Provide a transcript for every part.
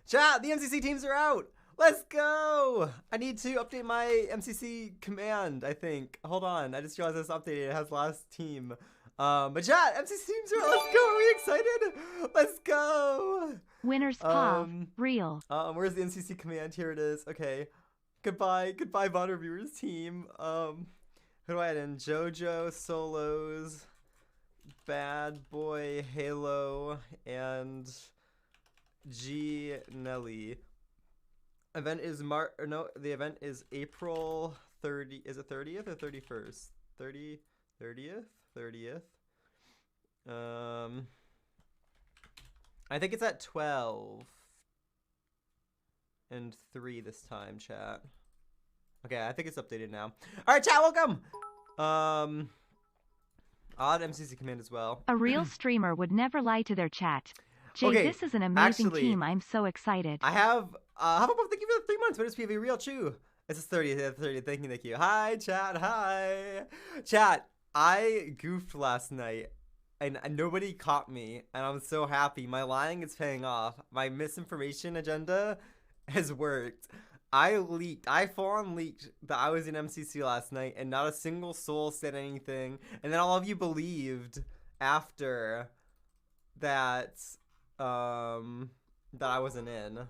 Chat, the MCC teams are out. Let's go. I need to update my MCC command, I think. Hold on. I just realized it's updated. It has last team. But chat, MCC teams are out. Let's go. Are we excited? Let's go. Winners POV, real. Where's the MCC command? Here it is. Okay. Goodbye, Von Reviewers team. Who do I add in? JoJo, Solos, Bad Boy, Halo, and G Nelly. Event is the event is April 30. Is it 30th or 31st? 30th. I think it's at 12 and 3 this time, chat. Okay, I think it's updated now. All right, chat, welcome. I'll add MCC command as well. A real streamer would never lie to their chat. Jay, Okay, this is an amazing actually, team. I'm so excited. I have, how about thank you for the 3 months, but it's PV Real Chew. It's 30th, thank you. Hi, chat, hi. Chat, I goofed last night, and nobody caught me, and I'm so happy. My lying is paying off. My misinformation agenda has worked. I full on leaked that I was in MCC last night, and not a single soul said anything, and then all of you believed after that, that I wasn't in.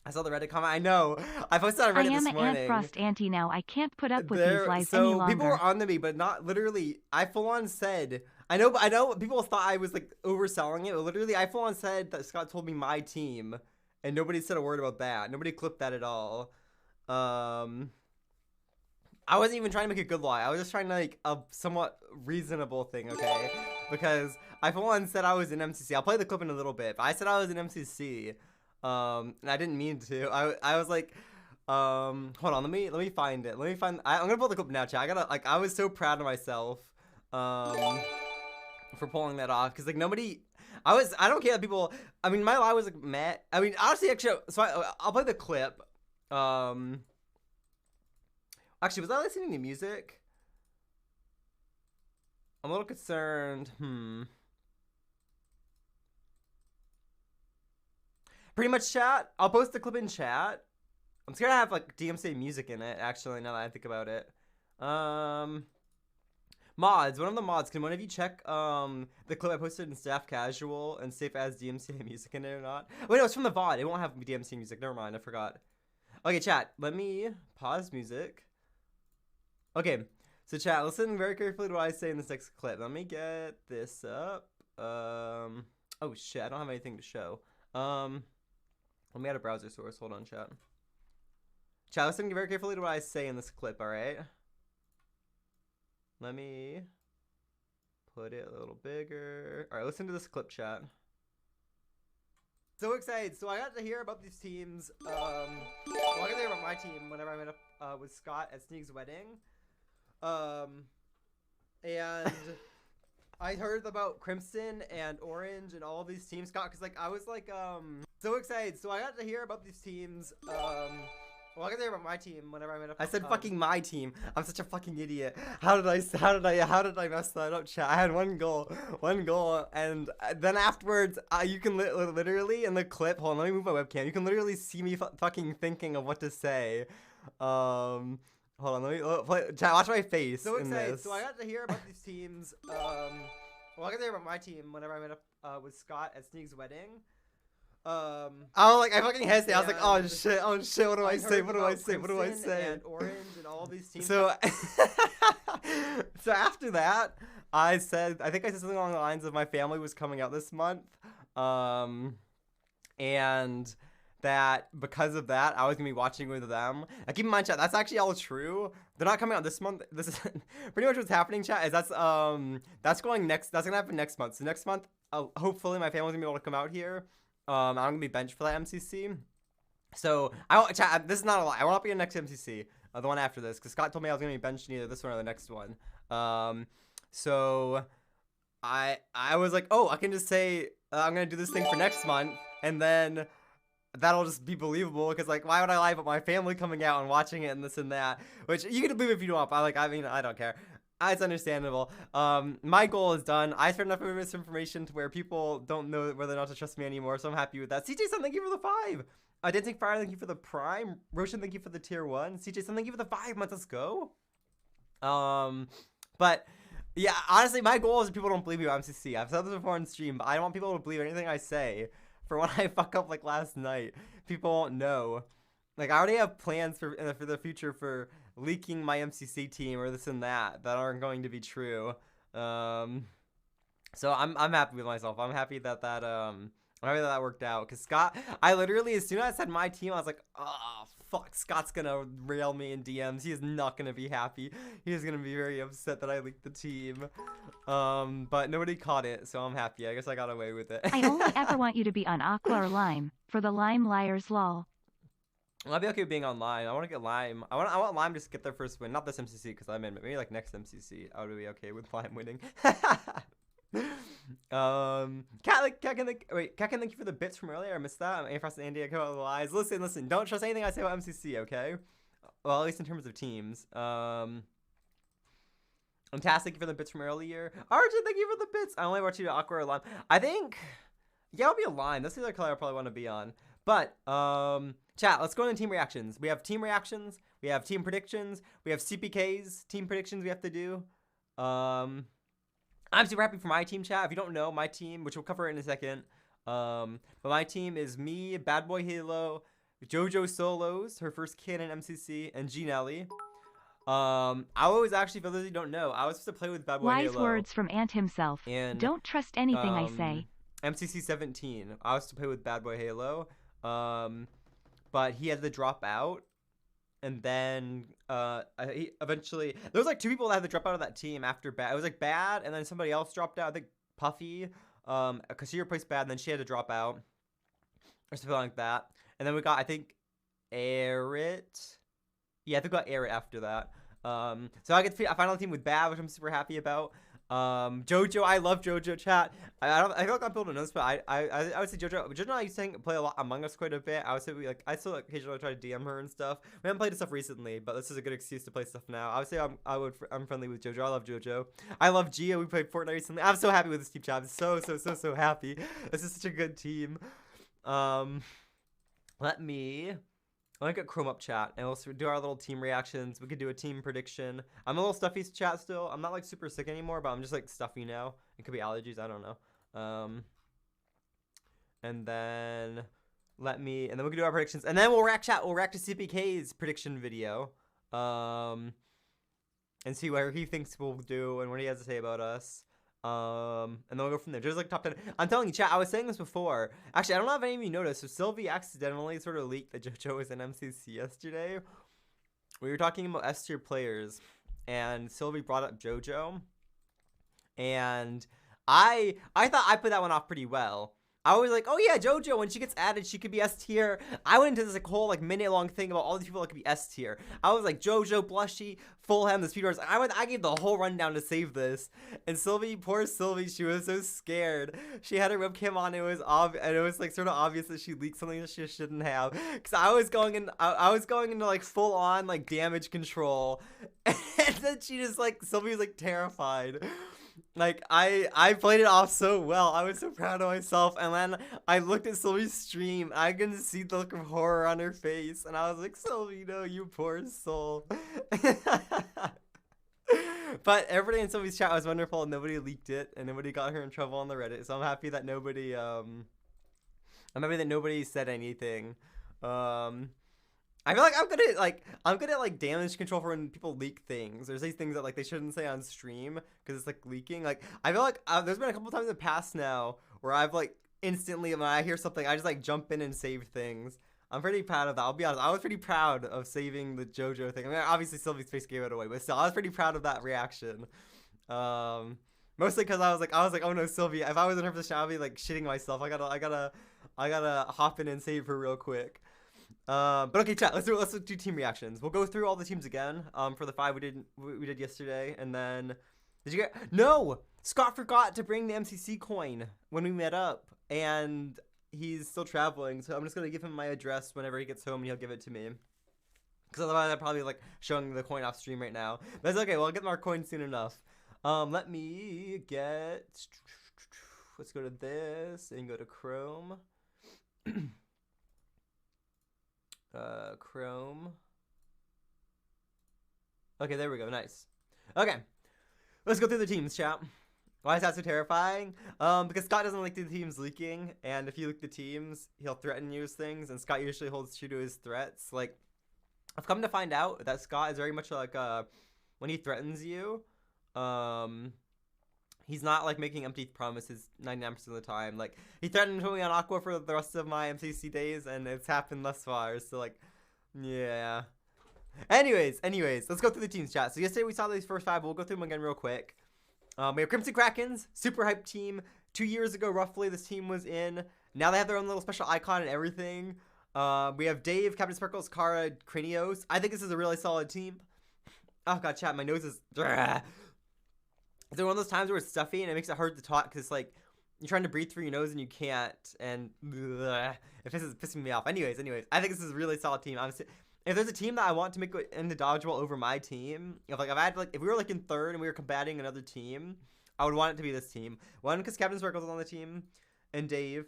I saw the Reddit comment. I know. I posted on Reddit this morning. I am an Ant Frost auntie now. I can't put up with these lies any longer. So people were on to me, but not literally. I full on said. I know. People thought I was like overselling it. But literally, I full on said that Scott told me my team, and nobody said a word about that. Nobody clipped that at all. I wasn't even trying to make a good lie. I was just trying to make a somewhat reasonable thing, okay? Because I for one said I was in MCC. I'll play the clip in a little bit, but I said I was in MCC. And I didn't mean to. I was like, hold on, let me find it. I'm gonna pull the clip now, chat. I was so proud of myself, for pulling that off. Cause like I don't care that people, I mean, my lie was like, meh. I mean, honestly, actually, so I'll play the clip. Actually, was I listening to music? I'm a little concerned. Pretty much, chat. I'll post the clip in chat. I'm scared I have like DMC music in it, actually, now that I think about it. Mods. One of the mods. Can one of you check the clip I posted in Staff Casual and see if it has DMC music in it or not? Wait, no, it's from the VOD. It won't have DMC music. Never mind, I forgot. Okay, chat. Let me pause music. Okay, so chat, listen very carefully to what I say in this next clip. Let me get this up. Oh shit, I don't have anything to show. Let me add a browser source. Hold on, chat. Chat, listen very carefully to what I say in this clip, alright? Let me put it a little bigger. Alright, listen to this clip, chat. So excited. So I got to hear about these teams. Well, I got to hear about my team whenever I met up with Scott at Sneak's wedding. And I heard about Crimson and Orange and all of these teams, Scott, because like I was like so excited. So I got to hear about these teams. Well, I got to hear about my team whenever I met up. I said fucking my team. I'm such a fucking idiot. How did I mess that up, chat? I had one goal, and then afterwards, you can literally in the clip. Hold on, let me move my webcam. You can literally see me fucking thinking of what to say. Hold on, let me play. Chat, watch my face. So excited. So I got to hear about these teams. Well, I got to hear about my team whenever I met up with Scott at Sneak's wedding. I fucking hesitate. I was like, oh shit, what do I say? What do I say? And Orange and all these teams. So, so after that, I think I said something along the lines of my family was coming out this month, and that because of that, I was gonna be watching with them. Now, keep in mind, chat, that's actually all true. They're not coming out this month. This is pretty much what's happening, chat. Is that's going next. That's gonna happen next month. So next month, hopefully, my family's gonna be able to come out here. I'm gonna be benched for that MCC. So chat, this is not a lie. I will not be in next MCC, the one after this, because Scott told me I was gonna be benched in either this one or the next one. So I was like, oh, I can just say I'm gonna do this thing for next month, and then that'll just be believable. Because like, why would I lie about my family coming out and watching it and this and that? Which you can believe if you want. But I mean, I don't care. It's understandable. My goal is done. I spread enough misinformation to where people don't know whether or not to trust me anymore, so I'm happy with that. CJ, thank you for the 5. Dancing Fire, thank you for the Prime. Roshan, thank you for the tier 1. CJ, thank you for the 5 months. Let's go. But yeah, honestly, my goal is that people don't believe me about MCC. I've said this before on stream, but I don't want people to believe anything I say. For when I fuck up like last night, people won't know. Like, I already have plans for the future for leaking my MCC team or this and that aren't going to be true. So I'm happy with myself. I'm happy that that worked out. Cause Scott, I literally, as soon as I said my team, I was like, oh fuck, Scott's gonna rail me in DMs. He is not gonna be happy. He is gonna be very upset that I leaked the team. But nobody caught it, so I'm happy. I guess I got away with it. I only ever want you to be on Aqua or Lime for the Lime Liars lol. I'll be okay with being on Lime. I want to get Lime. I want Lime just to get their first win. Not this MCC, because I'm in, but maybe like next MCC. I would be okay with Lime winning. Cat, thank you for the bits from earlier. I missed that. I'm A-Frost and Andy. I come out with the lies. Listen. Don't trust anything I say about MCC, okay? Well, at least in terms of teams. Fantastic, thank you for the bits from earlier. Arjun, thank you for the bits. I only want you to Aqua or Lime. I think, yeah, I'll be a Lime. That's the other color I probably want to be on. But, chat, let's go into team reactions. We have team reactions, we have team predictions, we have CPKs, team predictions we have to do. I'm super happy for my team, chat. If you don't know, my team, which we'll cover in a second, but my team is me, Bad Boy Halo, JoJo Solos, her first kid in MCC, and G Nelly. I was actually, for those who don't know, I was supposed to play with Bad Boy Halo. Wise words from Ant himself. And, don't trust anything I say. MCC 17. I was to play with Bad Boy Halo. But he had to drop out, and then he eventually there was like 2 people that had to drop out of that team after Bad. It was like Bad, and then somebody else dropped out. I think Puffy, because she replaced Bad, and then she had to drop out or something like that. And then we got, I think, Arit. Yeah, I think we got Arit after that. So I final team with Bad, which I'm super happy about. JoJo, I love JoJo, chat. I feel like I'm people to know this, but I would say JoJo and I used to play a lot Among Us quite a bit. I would say I still occasionally try to DM her and stuff. We haven't played stuff recently, but this is a good excuse to play stuff now. I would say I'm friendly with JoJo. I love JoJo. I love Gia. We played Fortnite recently. I'm so happy with this team, chat. I'm so happy. This is such a good team. Let me get Chrome up, chat, and we'll do our little team reactions. We could do a team prediction. I'm a little stuffy, chat, still. I'm not like super sick anymore, but I'm just like stuffy now. It could be allergies, I don't know. And then we can do our predictions, and then we'll react, chat. We'll react to CPK's prediction video, and see where he thinks we'll do and what he has to say about us. And then we'll go from there. Just like top 10. I'm telling you, chat, I was saying this before. Actually, I don't know if any of you noticed. So Sylvie accidentally sort of leaked that JoJo was in MCC yesterday. We were talking about S tier players, and Sylvie brought up JoJo. And I thought I put that one off pretty well. I was like, oh yeah, JoJo, when she gets added, she could be S tier. I went into this like whole like minute-long thing about all these people that could be S tier. I was like, JoJo, Blushy, Fullham, the speedrunners. I gave the whole rundown to save this. And Sylvie, poor Sylvie, she was so scared. She had her webcam on. It was and it was like sort of obvious that she leaked something that she shouldn't have. Cause I was going into like full on like damage control, and then she just like Sylvie was like terrified. Like, I played it off so well. I was so proud of myself. And then I looked at Sylvie's stream. I could see the look of horror on her face. And I was like, Sylvie, no, you poor soul. But everybody in Sylvie's chat was wonderful. And nobody leaked it. And nobody got her in trouble on the Reddit. So I'm happy that nobody, said anything. I feel like I'm good at damage control for when people leak things. There's these things that like they shouldn't say on stream because it's like leaking. Like I feel like there's been a couple times in the past now where I've like instantly when I hear something I just like jump in and save things. I'm pretty proud of that. I'll be honest. I was pretty proud of saving the JoJo thing. I mean, obviously Sylvie's face gave it away, but still I was pretty proud of that reaction. Mostly because I was like, oh no, Sylvie. If I was in her position, I'd be like shitting myself. I gotta hop in and save her real quick. But okay, chat. Let's do team reactions. We'll go through all the teams again. For the 5 we did yesterday, and then did you get? No, Scott forgot to bring the MCC coin when we met up, and he's still traveling. So I'm just gonna give him my address whenever he gets home, and he'll give it to me. Because otherwise I'm probably like showing the coin off stream right now. But it's okay, well I'll get more coins soon enough. Let me get, let's go to this and go to Chrome. Chrome. Okay, there we go, nice. Okay, let's go through the teams, chat. Why is that so terrifying? Because Scott doesn't like the teams leaking, and if you leak the teams, he'll threaten you with things, and Scott usually holds true to his threats. Like, I've come to find out that Scott is very much like, when he threatens you, he's not like making empty promises 99% of the time. Like, he threatened to put me on Aqua for the rest of my MCC days, and it's happened thus far, so like, yeah. Anyways, let's go through the teams, chat. So yesterday we saw these first 5, but we'll go through them again real quick. We have Crimson Krakens, super hyped team. 2 years ago, roughly, this team was in. Now they have their own little special icon and everything. We have Dave, Captain Sparkles, Kara, Kranios. I think this is a really solid team. Oh god, chat, my nose is... It's one of those times where it's stuffy and it makes it hard to talk because, like, you're trying to breathe through your nose and you can't. And it is pissing me off. Anyways, I think this is a really solid team. Honestly, if there's a team that I want to make into Dodgeball over my team, if we were like in 3rd and we were combating another team, I would want it to be this team. One, because Captain Sparkles is on the team, and Dave.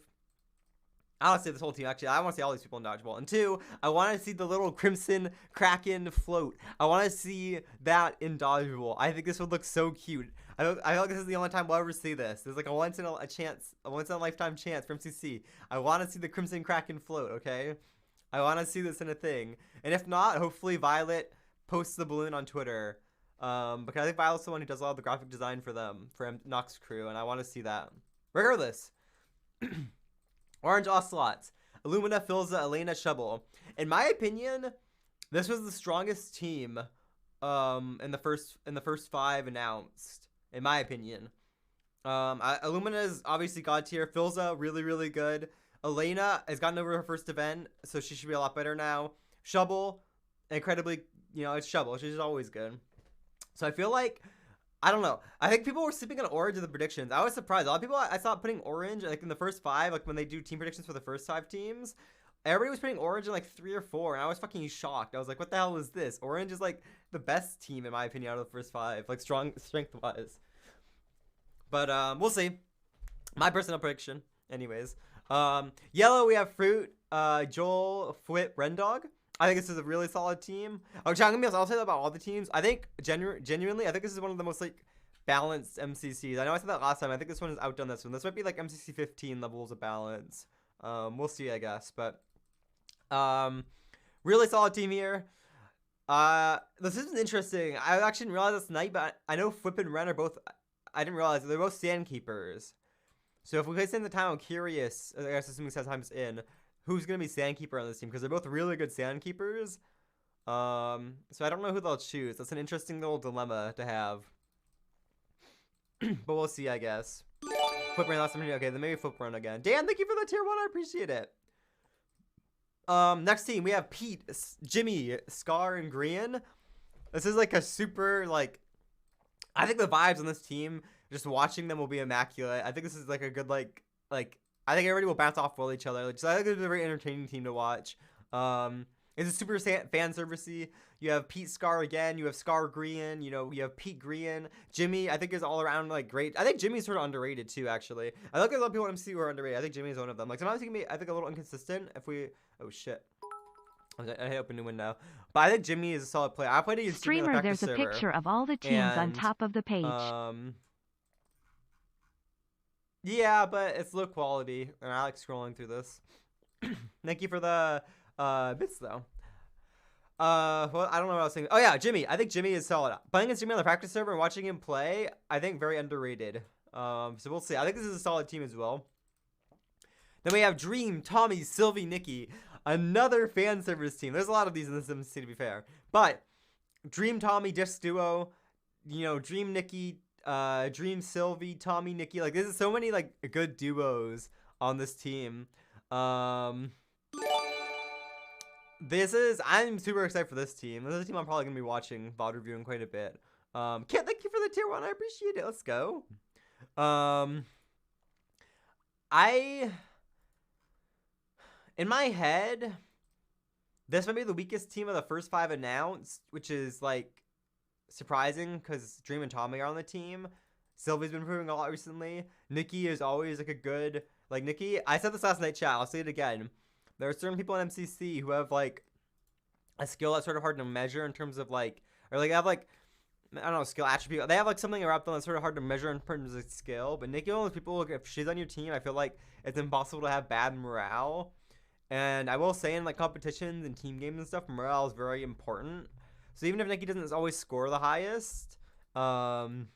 I want to see this whole team, actually. I want to see all these people in Dodgeball. And 2, I want to see the little Crimson Kraken float. I want to see that in Dodgeball. I think this would look so cute. I feel like this is the only time we'll ever see this. There's like a once in a lifetime chance for MCC. I want to see the Crimson Kraken float, okay? I want to see this in a thing. And if not, hopefully Violet posts the balloon on Twitter. Because I think Violet's the one who does all the graphic design for them, for Nox Crew, and I want to see that. Regardless. Orange Ocelots. Illumina, Filza, Elena, Shubble. In my opinion, this was the strongest team in the first 5 announced. In my opinion. Illumina is obviously god tier. Filza, really, really good. Elena has gotten over her first event, so she should be a lot better now. Shubble, incredibly, it's Shubble. She's always good. So I feel like, I don't know. I think people were sleeping on Orange in the predictions. I was surprised. A lot of people I saw putting Orange like in the first 5, like when they do team predictions for the first 5 teams. Everybody was putting Orange in like 3 or 4, and I was fucking shocked. I was like, what the hell is this? Orange is like the best team, in my opinion, out of the first 5, like strength-wise. But we'll see. My personal prediction, anyways. Yellow, we have Fruit, Joel, Fwit, Rendog. I think this is a really solid team. I'll say that about all the teams. I think, genuinely, I think this is one of the most, like, balanced MCCs. I know I said that last time. I think this one has outdone this one. This might be, like, MCC 15 levels of balance. We'll see, I guess. But, really solid team here. This is interesting. I actually didn't realize this tonight, but I know Fwip and Ren are both... I didn't realize they're both Sandkeepers. So if we place in the time, I'm curious, I guess assuming time's in, who's going to be Sandkeeper on this team, because they're both really good Sandkeepers. So I don't know who they'll choose. That's an interesting little dilemma to have. But we'll see, I guess. Flip run last time. Okay, then maybe flip run again. Dan, thank you for the tier 1. I appreciate it. Next team, we have Pete, Jimmy, Scar, and Grian. This is like a super, like... I think the vibes on this team, just watching them will be immaculate. I think this is like a good, like I think everybody will bounce off well each other. So I think it's a very entertaining team to watch. It's a super fan servicey. You have Pete Scar again. You have Scar Grian. You have Pete Grian. Jimmy, I think, is all around like great. I think Jimmy's sort of underrated too, actually. I look at a lot of people in MC who are underrated. I think Jimmy's one of them. Like sometimes he can be, I think, a little inconsistent if we. Oh shit. I hit up a new window. But I think Jimmy is a solid player. I played against Jimmy on the practice server. There's a picture of all the teams on top of the page. Yeah, but it's low quality, and I like scrolling through this. Thank you for the bits, though. Well, I don't know what I was saying. Oh, yeah, Jimmy. I think Jimmy is solid. Playing against Jimmy on the practice server and watching him play, I think very underrated. So we'll see. I think this is a solid team as well. Then we have Dream, Tommy, Sylvie, Nikki. Another fan service team. There's a lot of these in this MC, to be fair. But Dream, Tommy, Disc Duo, Dream, Nikki, Dream, Sylvie, Tommy, Nikki. Like, there's so many, like, good duos on this team. I'm super excited for this team. This is a team I'm probably going to be watching, VOD reviewing quite a bit. Kit, thank you for the tier 1. I appreciate it. Let's go. In my head, This might be the weakest team of the first 5 announced, which is like surprising because Dream and Tommy are on the team. Sylvie's been improving a lot recently. Nikki is always like a good Nikki. I said this last night, chat. I'll say it again. There are certain people in MCC who have like a skill that's sort of hard to measure in terms of like, or like have like, I don't know, skill attribute. They have like something about them that's sort of hard to measure in terms of skill. But Nikki, one of those people, if she's on your team, I feel like it's impossible to have bad morale. And I will say in like competitions and team games and stuff, morale is very important. So even if Nikki doesn't always score the highest, having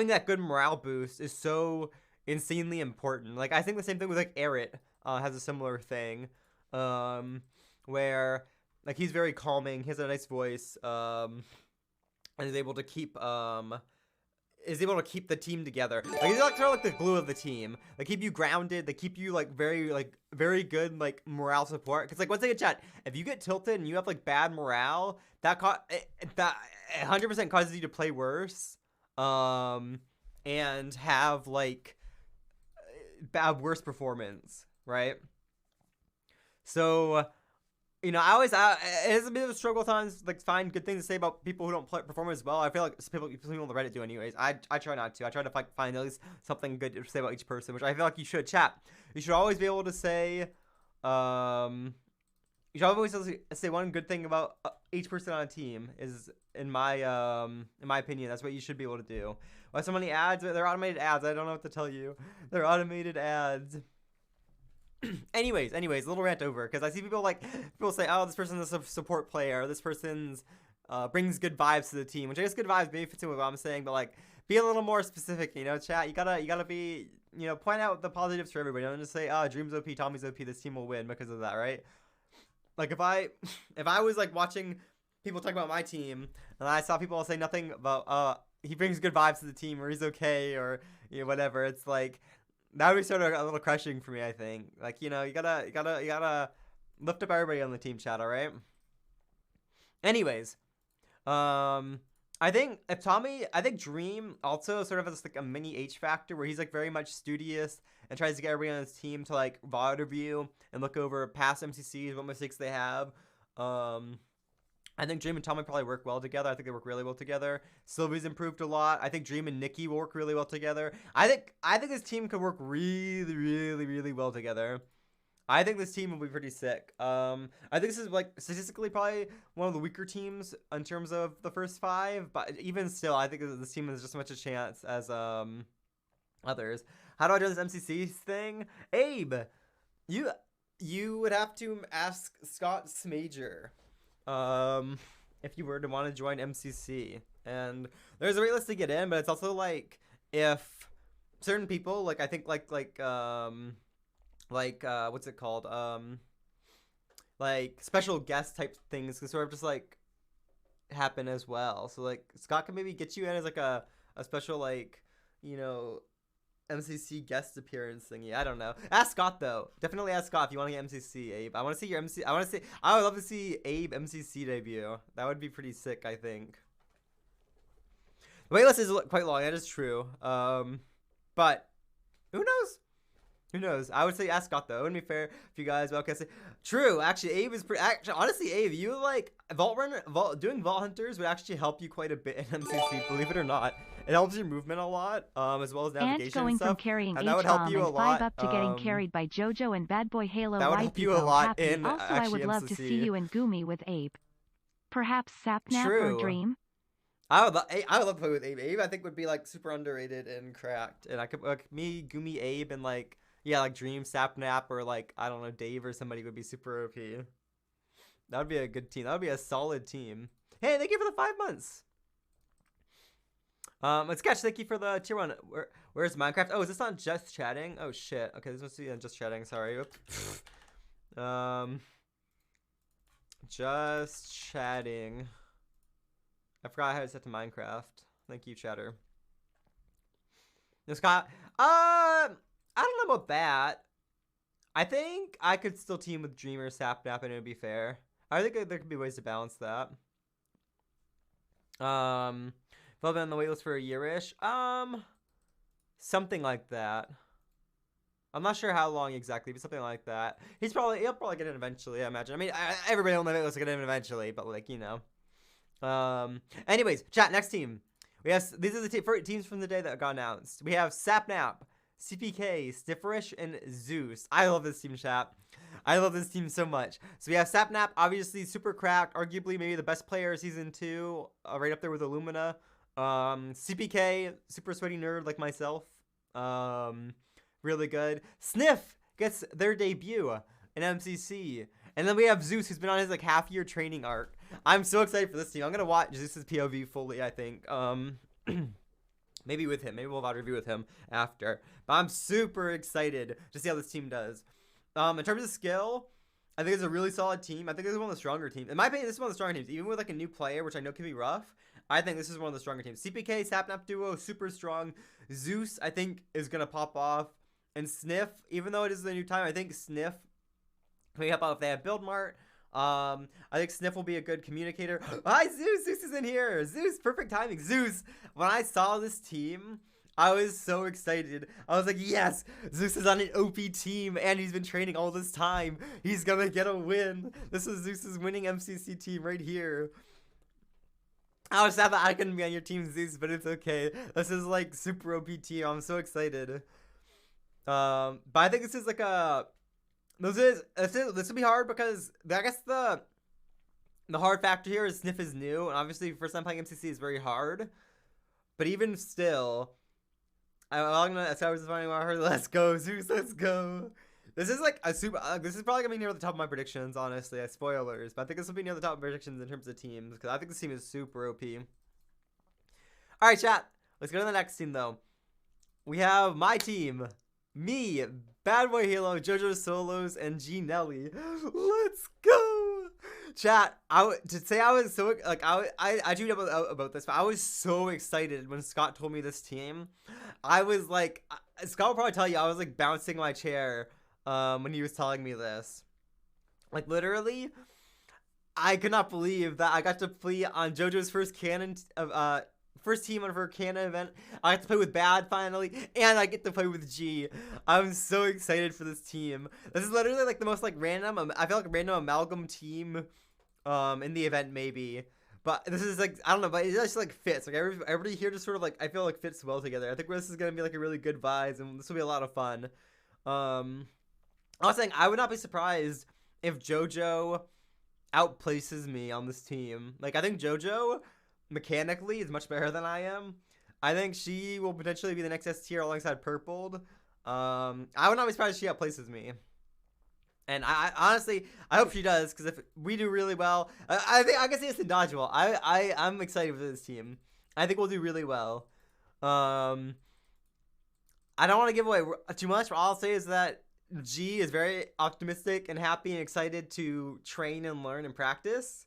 that good morale boost is so insanely important. Like I think the same thing with like Eret has a similar thing, where like he's very calming. He has a nice voice, and is able to keep the team together. Like he's like kind of like the glue of the team. They keep you grounded. They keep you like very good like morale support. Because like once they get chat, if you get tilted and you have like bad morale, that 100% causes you to play worse, and have like worse performance, right? So, you know, it is a bit of a struggle times, like find good things to say about people who don't perform as well. I feel like people on the Reddit do anyways. I try not to. I try to find at least something good to say about each person, which I feel like you should. Chat. You should always be able to say, you should always say one good thing about each person on a team. Is in my opinion, that's what you should be able to do. Why so many ads? They're automated ads. I don't know what to tell you. They're automated ads. anyways, a little rant over, because I see people say, oh, this person's a support player, this person's brings good vibes to the team, which I guess good vibes maybe fits in with what I'm saying, but like be a little more specific, you know, chat. You gotta be, you know, point out the positives for everybody. Don't just say, oh, Dream's OP, Tommy's OP, this team will win because of that, right? Like if I was like watching people talk about my team and I saw people say nothing about he brings good vibes to the team or he's okay or you know whatever, it's like that would be sort of a little crushing for me, I think. Like, you know, you gotta lift up everybody on the team, chat, all right? Anyways, I think Dream also sort of has like a mini H factor where he's like very much studious and tries to get everybody on his team to like VOD review and look over past MCCs, what mistakes they have. I think Dream and Tommy probably work well together. I think they work really well together. Sylvie's improved a lot. I think Dream and Nikki will work really well together. I think this team could work really, really, really well together. I think this team will be pretty sick. I think this is like statistically probably one of the weaker teams in terms of the first 5, but even still, I think this team has just as much a chance as others. How do I do this MCC thing? Abe, you would have to ask Scott Smager. If you were to want to join MCC, and there's a waitlist to get in, but it's also like if certain people, like I think like what's it called, like special guest type things can sort of just like happen as well. So like Scott can maybe get you in as like a special like, you know, MCC guest appearance thingy. I don't know. Ask Scott though. Definitely ask Scott if you want to get MCC, Abe. I want to see your MC. I would love to see Abe MCC debut. That would be pretty sick, I think. The waitlist is quite long. That is true. But who knows? Who knows? I would say ask Scott though. It wouldn't be fair if you guys. Well, okay, say true. Actually, Abe is pretty. Actually, honestly, Abe, you like doing Vault Hunters would actually help you quite a bit in MCC. Believe it or not, it helps your movement a lot, as well as navigation and going and stuff. from carrying And that would help H-bomb you a and lot. 5 up to getting carried by JoJo and Bad Boy Halo. That would help you a lot happy. in Also, I would love to MCC. see you in Gumi with Abe. Perhaps Sapnap True. or Dream. I would love to play with Abe. Abe, I think, would be like super underrated and cracked. And I could me, Gumi, Abe, and like like Dream, Sapnap, or like I don't know, Dave or somebody would be super OP. That would be a good team. That would be a solid team. Hey, thank you for the 5 months. Let's catch. Thank you for the tier 1. Where's Minecraft? Oh, is this on Just Chatting? Oh shit. Okay, this must be on Just Chatting. Sorry. Oops. Just Chatting. I forgot how to set to Minecraft. Thank you, chatter. Scott. I don't know about that. I think I could still team with Dreamer, Sapnap, and it would be fair. I think there could be ways to balance that. If I've been on the waitlist for a year-ish. Something like that. I'm not sure how long exactly, but something like that. He'll probably get it eventually, I imagine. I mean, everybody on the list will get it eventually, but like, you know. Anyways, chat, next team. These are the teams from the day that got announced. We have Sapnap, CPK, Stifferish, and Zeus. I love this team, chat. I love this team so much. So we have Sapnap, obviously super cracked, arguably maybe the best player of season 2, right up there with Illumina. CPK, super sweaty nerd like myself. Really good. Sniff gets their debut in MCC. And then we have Zeus, who's been on his like half-year training arc. I'm so excited for this team. I'm gonna watch Zeus's POV fully, I think. Maybe with him. Maybe we'll have a review with him after. But I'm super excited to see how this team does. In terms of skill, I think it's a really solid team. I think this is one of the stronger teams. In my opinion, this is one of the stronger teams. Even with like a new player, which I know can be rough, I think this is one of the stronger teams. CPK, Sapnap duo, super strong. Zeus, I think, is gonna pop off. And Sniff, even though it is the new time, I think Sniff can help out if they have Build Mart. I think Sniff will be a good communicator. Hi, Zeus! Zeus is in here! Zeus, perfect timing. Zeus, when I saw this team, I was so excited. I was like, yes! Zeus is on an OP team, and he's been training all this time. He's gonna get a win. This is Zeus's winning MCC team right here. I was sad that I couldn't be on your team, Zeus, but it's okay. This is like super OP team. I'm so excited. But I think this is like a... This will be hard because I guess the hard factor here is Sniff is new, and obviously first time playing MCC is very hard. But even still, I'm gonna. So I was just finding out. Let's go, Zeus. Let's go. This is like a super. This is probably gonna be near the top of my predictions, honestly. Spoilers, but I think this will be near the top of predictions in terms of teams because I think this team is super OP. All right, chat. Let's go to the next team though. We have my team. Me, Bad Boy Halo, JoJo Solos, and G Nelly. Let's go, chat. I was so like I tweeted about this, but I was so excited when Scott told me this team. I was like, Scott will probably tell you, I was like bouncing my chair when he was telling me this. Like literally, I could not believe that I got to play on JoJo's first canon of first team on her canon event. I get to play with Bad finally, and I get to play with G. I'm so excited for this team. This is literally like the most like random, I feel like a random amalgam team in the event maybe. But this is like, I don't know, but it just like fits. Like everybody here just sort of like, I feel like fits well together. I think this is going to be like a really good vibes, and this will be a lot of fun. I was saying, I would not be surprised if JoJo outplaces me on this team. Like I think JoJo mechanically is much better than I am. I think she will potentially be the next S tier alongside Purpled. I would not be surprised if she outplaces me. And I honestly, I hope she does, because if we do really well, I can see us in Dodgeball. I'm excited for this team. I think we'll do really well. I don't want to give away too much, but all I'll say is that G is very optimistic and happy and excited to train and learn and practice.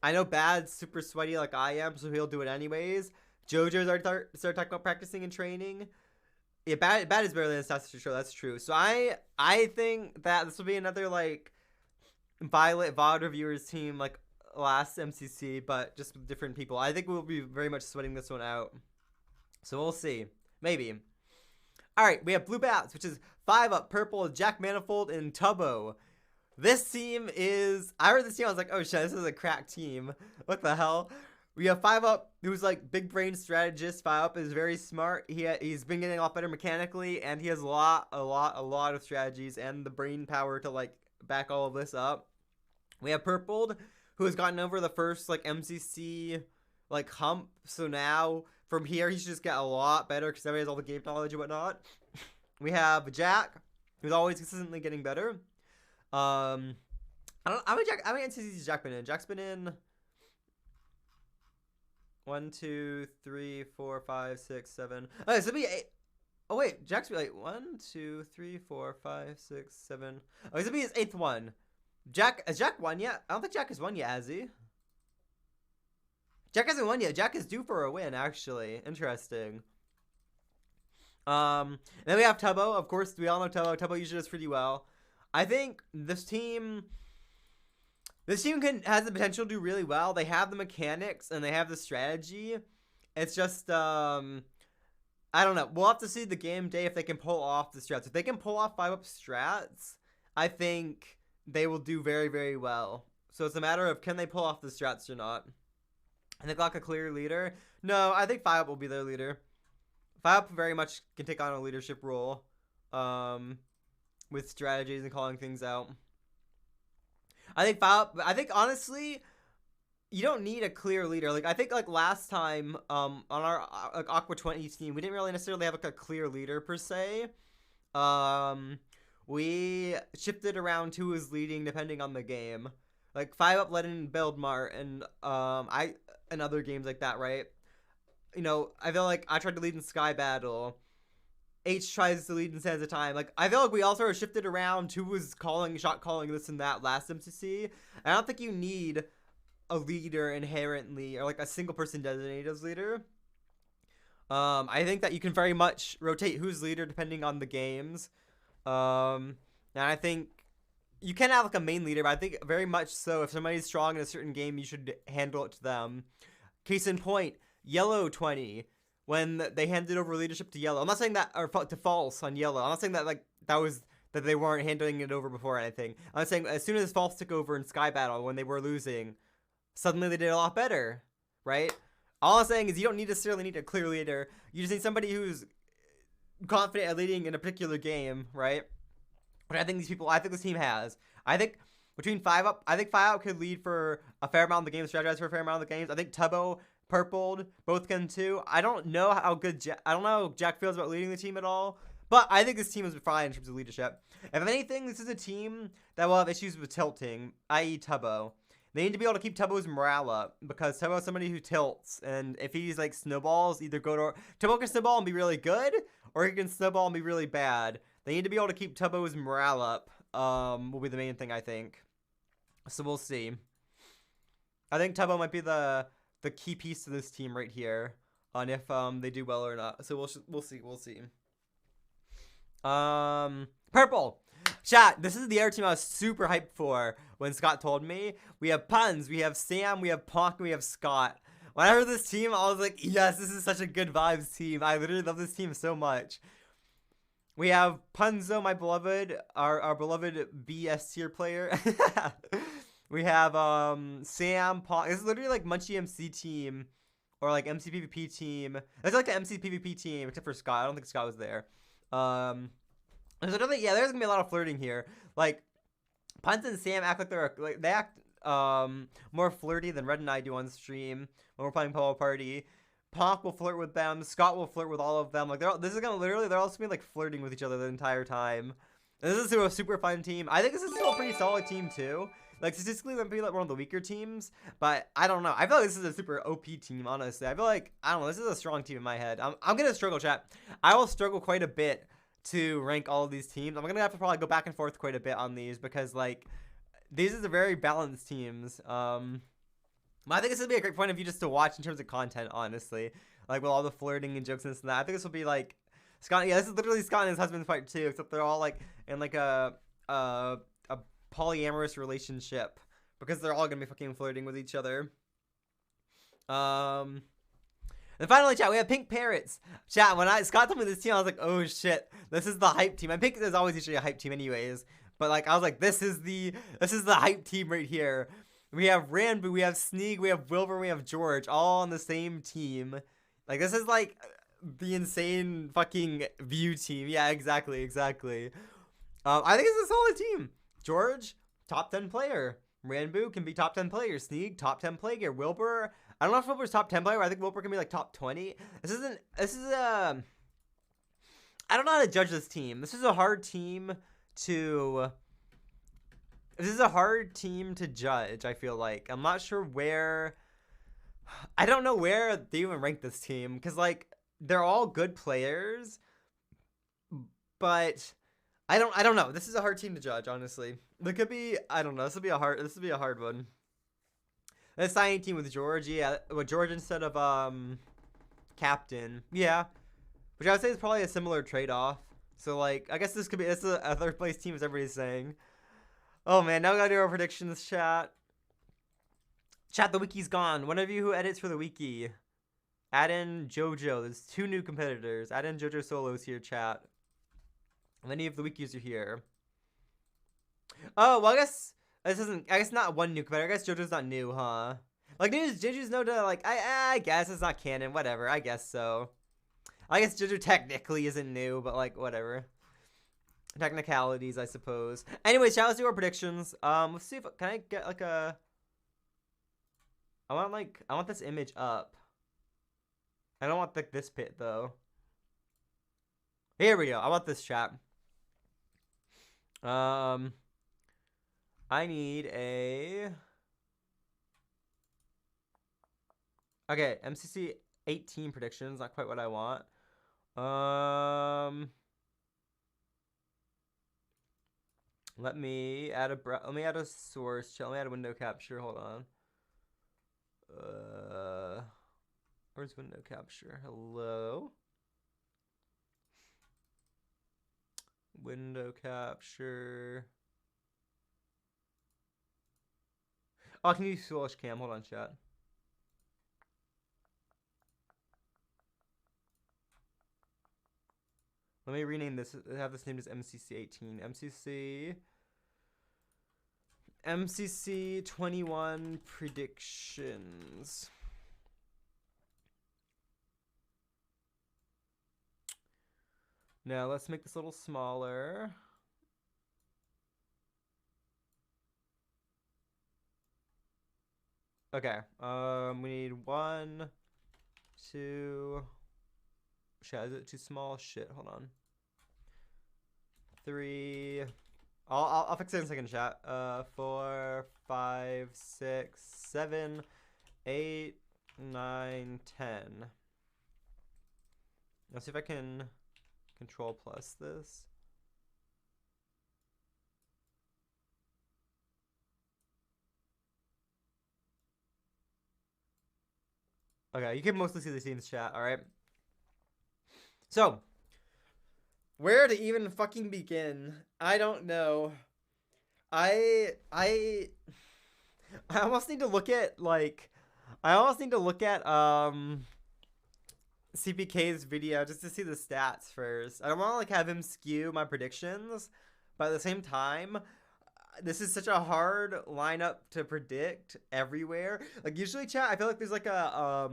I know Bad's super sweaty like I am, so he'll do it anyways. JoJo's already started talking about practicing and training. Yeah, Bad is better than Stats for sure. That's true. So I think that this will be another like Violet VOD reviewers team like last MCC, but just with different people. I think we'll be very much sweating this one out. So we'll see. Maybe. All right, we have Blue Bats, which is 5-up, Purple, Jack Manifold, and Tubbo. This team is... I heard this team, I was like, oh shit, this is a crack team. What the hell? We have 5-up, who's like big brain strategist. 5-up is very smart. He's been getting a lot better mechanically, and he has a lot of strategies and the brain power to like back all of this up. We have Purpled, who has gotten over the first like MCC like hump. So now from here, he should just get a lot better because everybody has all the game knowledge and whatnot. We have Jack, who's always consistently getting better. I don't. How many NCCs has Jack been in? Jack's been in 1, 2, 3, 4, 5, 6, 7. Okay, so it'll be 8. Oh wait, Jack's be like 1, 2, 3, 4, 5, 6, 7. Oh, this will be his 8th one. Has Jack won yet? I don't think Jack has won yet, has he? Jack hasn't won yet. Jack is due for a win, actually. Interesting. And then we have Tubbo. Of course, we all know Tubbo. Tubbo usually does pretty well. I think this team has the potential to do really well. They have the mechanics and they have the strategy. It's just I don't know. We'll have to see the game day if they can pull off the strats. If they can pull off 5-up strats, I think they will do very, very well. So it's a matter of can they pull off the strats or not. And they got a clear leader. No, I think 5-up will be their leader. 5-up very much can take on a leadership role, with strategies and calling things out. I think 5-up. I think honestly, you don't need a clear leader. Like I think like last time, on our like Aqua 20 team, we didn't really necessarily have like a clear leader per se. We shifted around who was leading depending on the game. Like 5-up led in Build Mart and and other games like that, right? You know, I feel like I tried to lead in Sky Battle. H tries to lead in Sands of Time. Like, I feel like we all sort of shifted around who was shot calling this and that last MCC. I don't think you need a leader inherently, or like a single person designated as leader. I think that you can very much rotate who's leader depending on the games. And I think you can have like a main leader, but I think very much so if somebody's strong in a certain game, you should handle it to them. Case in point, Yellow 20, when they handed over leadership to Yellow. I'm not saying that, or to False on Yellow. I'm not saying that like that they weren't handing it over before or anything. I'm saying as soon as False took over in Sky Battle when they were losing, suddenly they did a lot better, right? All I'm saying is you don't necessarily need a clear leader. You just need somebody who's confident at leading in a particular game, right? But I think this team has. I think between 5-up, I think 5-up could lead for a fair amount of the games, strategize for a fair amount of the games. I think Tubbo, Purpled, both can too. I don't know how good I don't know how Jack feels about leading the team at all, but I think this team is fine in terms of leadership. If anything, this is a team that will have issues with tilting, i.e. Tubbo. They need to be able to keep Tubbo's morale up, because Tubbo is somebody who tilts, and if he's like snowballs, either Tubbo can snowball and be really good, or he can snowball and be really bad. They need to be able to keep Tubbo's morale up, will be the main thing, I think. So we'll see. I think Tubbo might be the key piece to this team right here, on if they do well or not. So we'll see. Purple. Chat, this is the air team I was super hyped for when Scott told me. We have Puns, we have Sam, we have Ponk, and we have Scott. When I heard this team, I was like, yes, this is such a good vibes team. I literally love this team so much. We have Punzo, my beloved, our beloved BS tier player. We have Sam, Ponk. This is literally like Munchie MC team, or like MC PvP team. It's like the MC PvP team, except for Scott. I don't think Scott was there. There's gonna be a lot of flirting here. Like, Puns and Sam act like they act more flirty than Red and I do on stream when we're playing Polo Party. Ponk will flirt with them. Scott will flirt with all of them. Like they're all gonna be like flirting with each other the entire time. And this is a super fun team. I think this is still a pretty solid team too. Like statistically, they'll be like one of the weaker teams, but I don't know. I feel like this is a super OP team. Honestly, I feel like this is a strong team in my head. I'm gonna struggle, chat. I will struggle quite a bit to rank all of these teams. I'm gonna have to probably go back and forth quite a bit on these because like these are very balanced teams. I think this would be a great point of view just to watch in terms of content, honestly. Like with all the flirting and jokes and this and that. I think this will be like Scott. Yeah, this is literally Scott and his husband's fight too, except they're all like in like a polyamorous relationship because they're all gonna be fucking flirting with each other. And finally, chat, we have Pink Parrots. Chat, when Scott told me this team, I was like, oh shit, this is the hype team. And Pink is always usually a hype team anyways. But like, I was like, this is the hype team right here. We have Ranboo, we have Sneak, we have Wilbur, we have George, all on the same team. Like, this is like the insane fucking view team. Yeah, exactly. I think it's a solid team. George, top 10 player. Ranboo can be top 10 player. Sneak, top 10 player. Wilbur, I don't know if Wilbur's top 10 player, but I think Wilbur can be like top 20. I don't know how to judge this team. This is a hard team to judge, I feel like. I'm not sure I don't know where they even rank this team, because like they're all good players, but I don't know. This is a hard team to judge, honestly. It could be, I don't know. This would be a hard one. The signing team with George, yeah, with George instead of captain, yeah, which I would say is probably a similar trade-off. So like, I guess this is a third place team, as everybody's saying. Oh man, now we gotta do our predictions, chat. Chat, the wiki's gone. One of you who edits for the wiki. Add in JoJo. There's 2 new competitors. Add in JoJo Solos here, chat. And then you have the week user here. Oh, well, I guess this isn't. I guess not one new competitor. I guess JoJo's not new, huh? Like, JoJo's no to, like, I guess it's not canon. Whatever. I guess so. I guess JoJo technically isn't new, but, like, whatever. Technicalities, I suppose. Anyways, shall we do our predictions? Let's see if can I get like a. I want this image up. I don't want like this pit though. Here we go. I want this chat. I need a. Okay, MCC 18 predictions. Not quite what I want. Let me add a source. Let me add a window capture. Hold on. Where's window capture? Hello. Window capture. Oh, I can use Swedish cam. Hold on, chat. Let me rename this. Have this named as MCC 18. MCC 21 predictions. Now let's make this a little smaller. Okay. We need 1, 2. Shit, is it too small? Shit, hold on. 3. I'll fix it in a second, chat. 4, 5, 6, 7, 8, 9, 10. Let's see if I can control plus this. Okay, you can mostly see the team's chat, alright? So, where to even fucking begin? I don't know. I almost need to look at, like, CPK's video just to see the stats first. I don't want to, like, have him skew my predictions, but at the same time, this is such a hard lineup to predict everywhere. Like, usually, chat, I feel like there's, like, I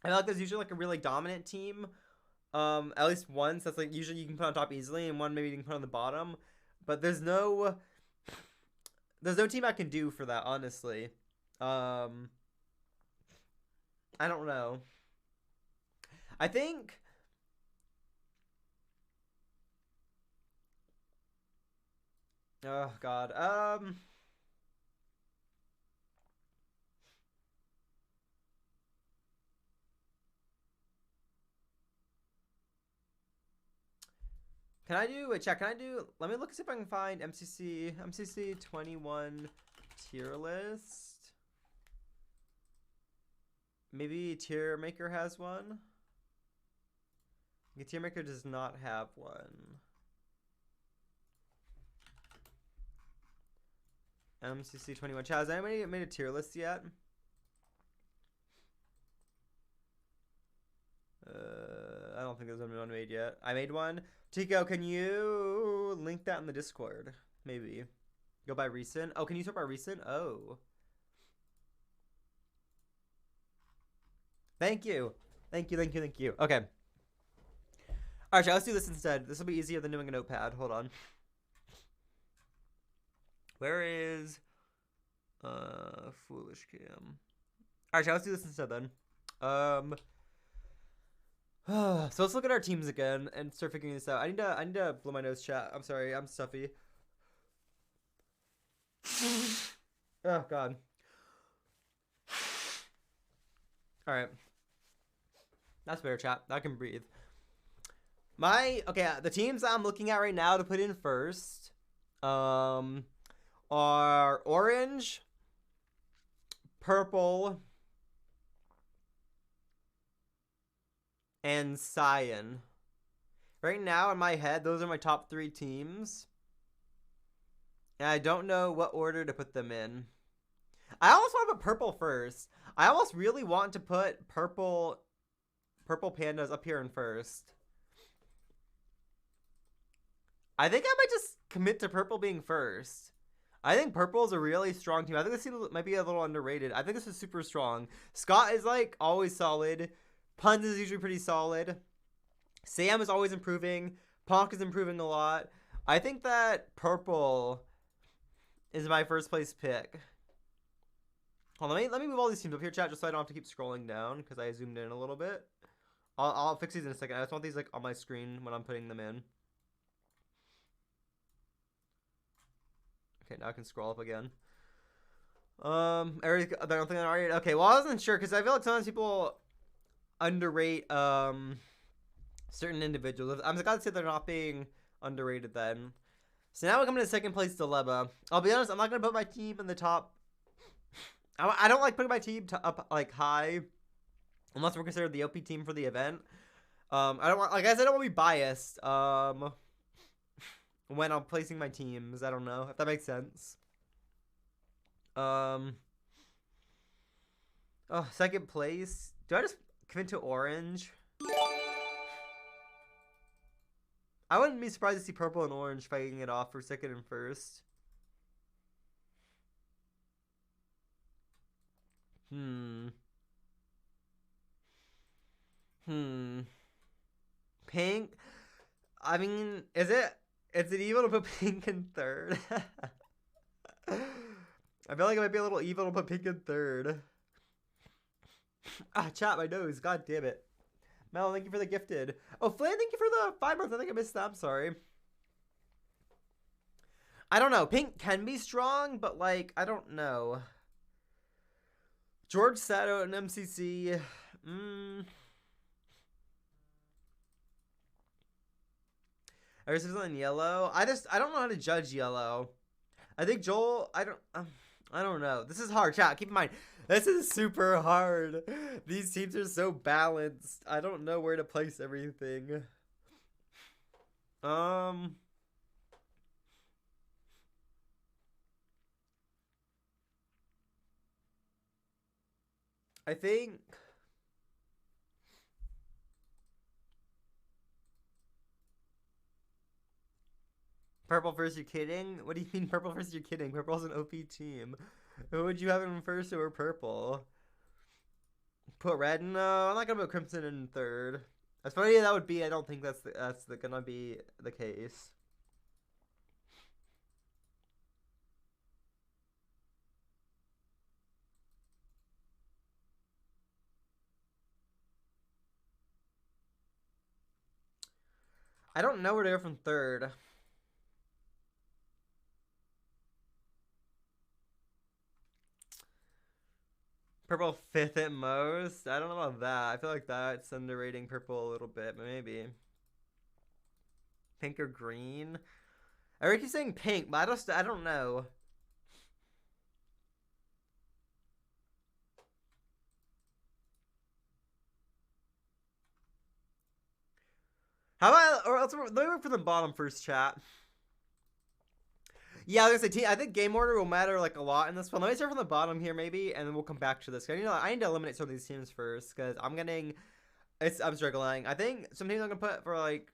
feel like there's usually, like, a really dominant team. At least one, so that's like usually you can put on top easily, and one maybe you can put on the bottom. But there's no team I can do for that, honestly. I don't know. I think oh god. Can I do a check? Let me look, see if I can find MCC 21 tier list. Maybe Tier Maker has one. Tier Maker does not have one. MCC 21. Chad, has anybody made a tier list yet? I don't think there's one made yet. I made one. Tico, can you link that in the Discord? Maybe. Go by recent. Oh, can you sort by recent? Oh. Thank you. Thank you. Okay. Alright, let's do this instead. This will be easier than doing a notepad. Hold on. Where is Foolish Cam? Alright, let's do this instead then. So let's look at our teams again and start figuring this out. I need to blow my nose, chat. I'm sorry, I'm stuffy. Oh god. Alright. That's better, chat. I can breathe. The teams I'm looking at right now to put in first are Orange, Purple, and Cyan. Right now, in my head, those are my top 3 teams. And I don't know what order to put them in. I almost want to put Purple first. I almost really want to put Purple Purple Panda's up here in first. I think I might just commit to purple being first. I think purple is a really strong team. I think this team might be a little underrated. I think this is super strong. Scott is like always solid. Puns is usually pretty solid. Sam is always improving. Ponk is improving a lot. I think that purple is my first place pick. Hold on, let me move all these teams up here, chat, just so I don't have to keep scrolling down because I zoomed in a little bit. I'll fix these in a second. I just want these like on my screen when I'm putting them in. Okay, now I can scroll up again. I don't think I already. Okay, well I wasn't sure because I feel like sometimes people underrate certain individuals. I'm glad to say they're not being underrated then. So now we're coming to second place dilemma. I'll be honest, I'm not gonna put my team in the top. I don't like putting my team up like high, unless we're considered the OP team for the event. I don't want, like I said, I don't want to be biased. When I'm placing my teams, I don't know if that makes sense. Oh, second place. Do I just commit to orange? I wouldn't be surprised to see purple and orange fighting it off for second and first. Pink. I mean, is it evil to put pink in third? I feel like it might be a little evil to put pink in third. Ah, chat, my nose. God damn it. Mel, thank you for the gifted. Oh, Flynn, thank you for the 5 months. I think I missed that. I'm sorry. I don't know. Pink can be strong, but, like, I don't know. George Sato and MCC. Ever since on yellow, I don't know how to judge yellow. I think Joel, I don't know. This is hard, chat. Keep in mind, this is super hard. These teams are so balanced. I don't know where to place everything. I think purple first, you kidding? What do you mean purple first, you're kidding? Purple's an OP team. Who would you have in first or purple? Put red? No, I'm not gonna put crimson in third. As funny as that would be, I don't think that's gonna be the case. I don't know where to go from third. Purple fifth at most? I don't know about that. I feel like that's underrating purple a little bit, but maybe. Pink or green? I keep saying pink, but I don't know. How about, or else, let me work for the bottom first, chat. Yeah, I was gonna say, I think game order will matter like a lot in this one. Let me start from the bottom here, maybe, and then we'll come back to this. I need to eliminate some of these teams first because I'm struggling. I think some teams I'm gonna put for like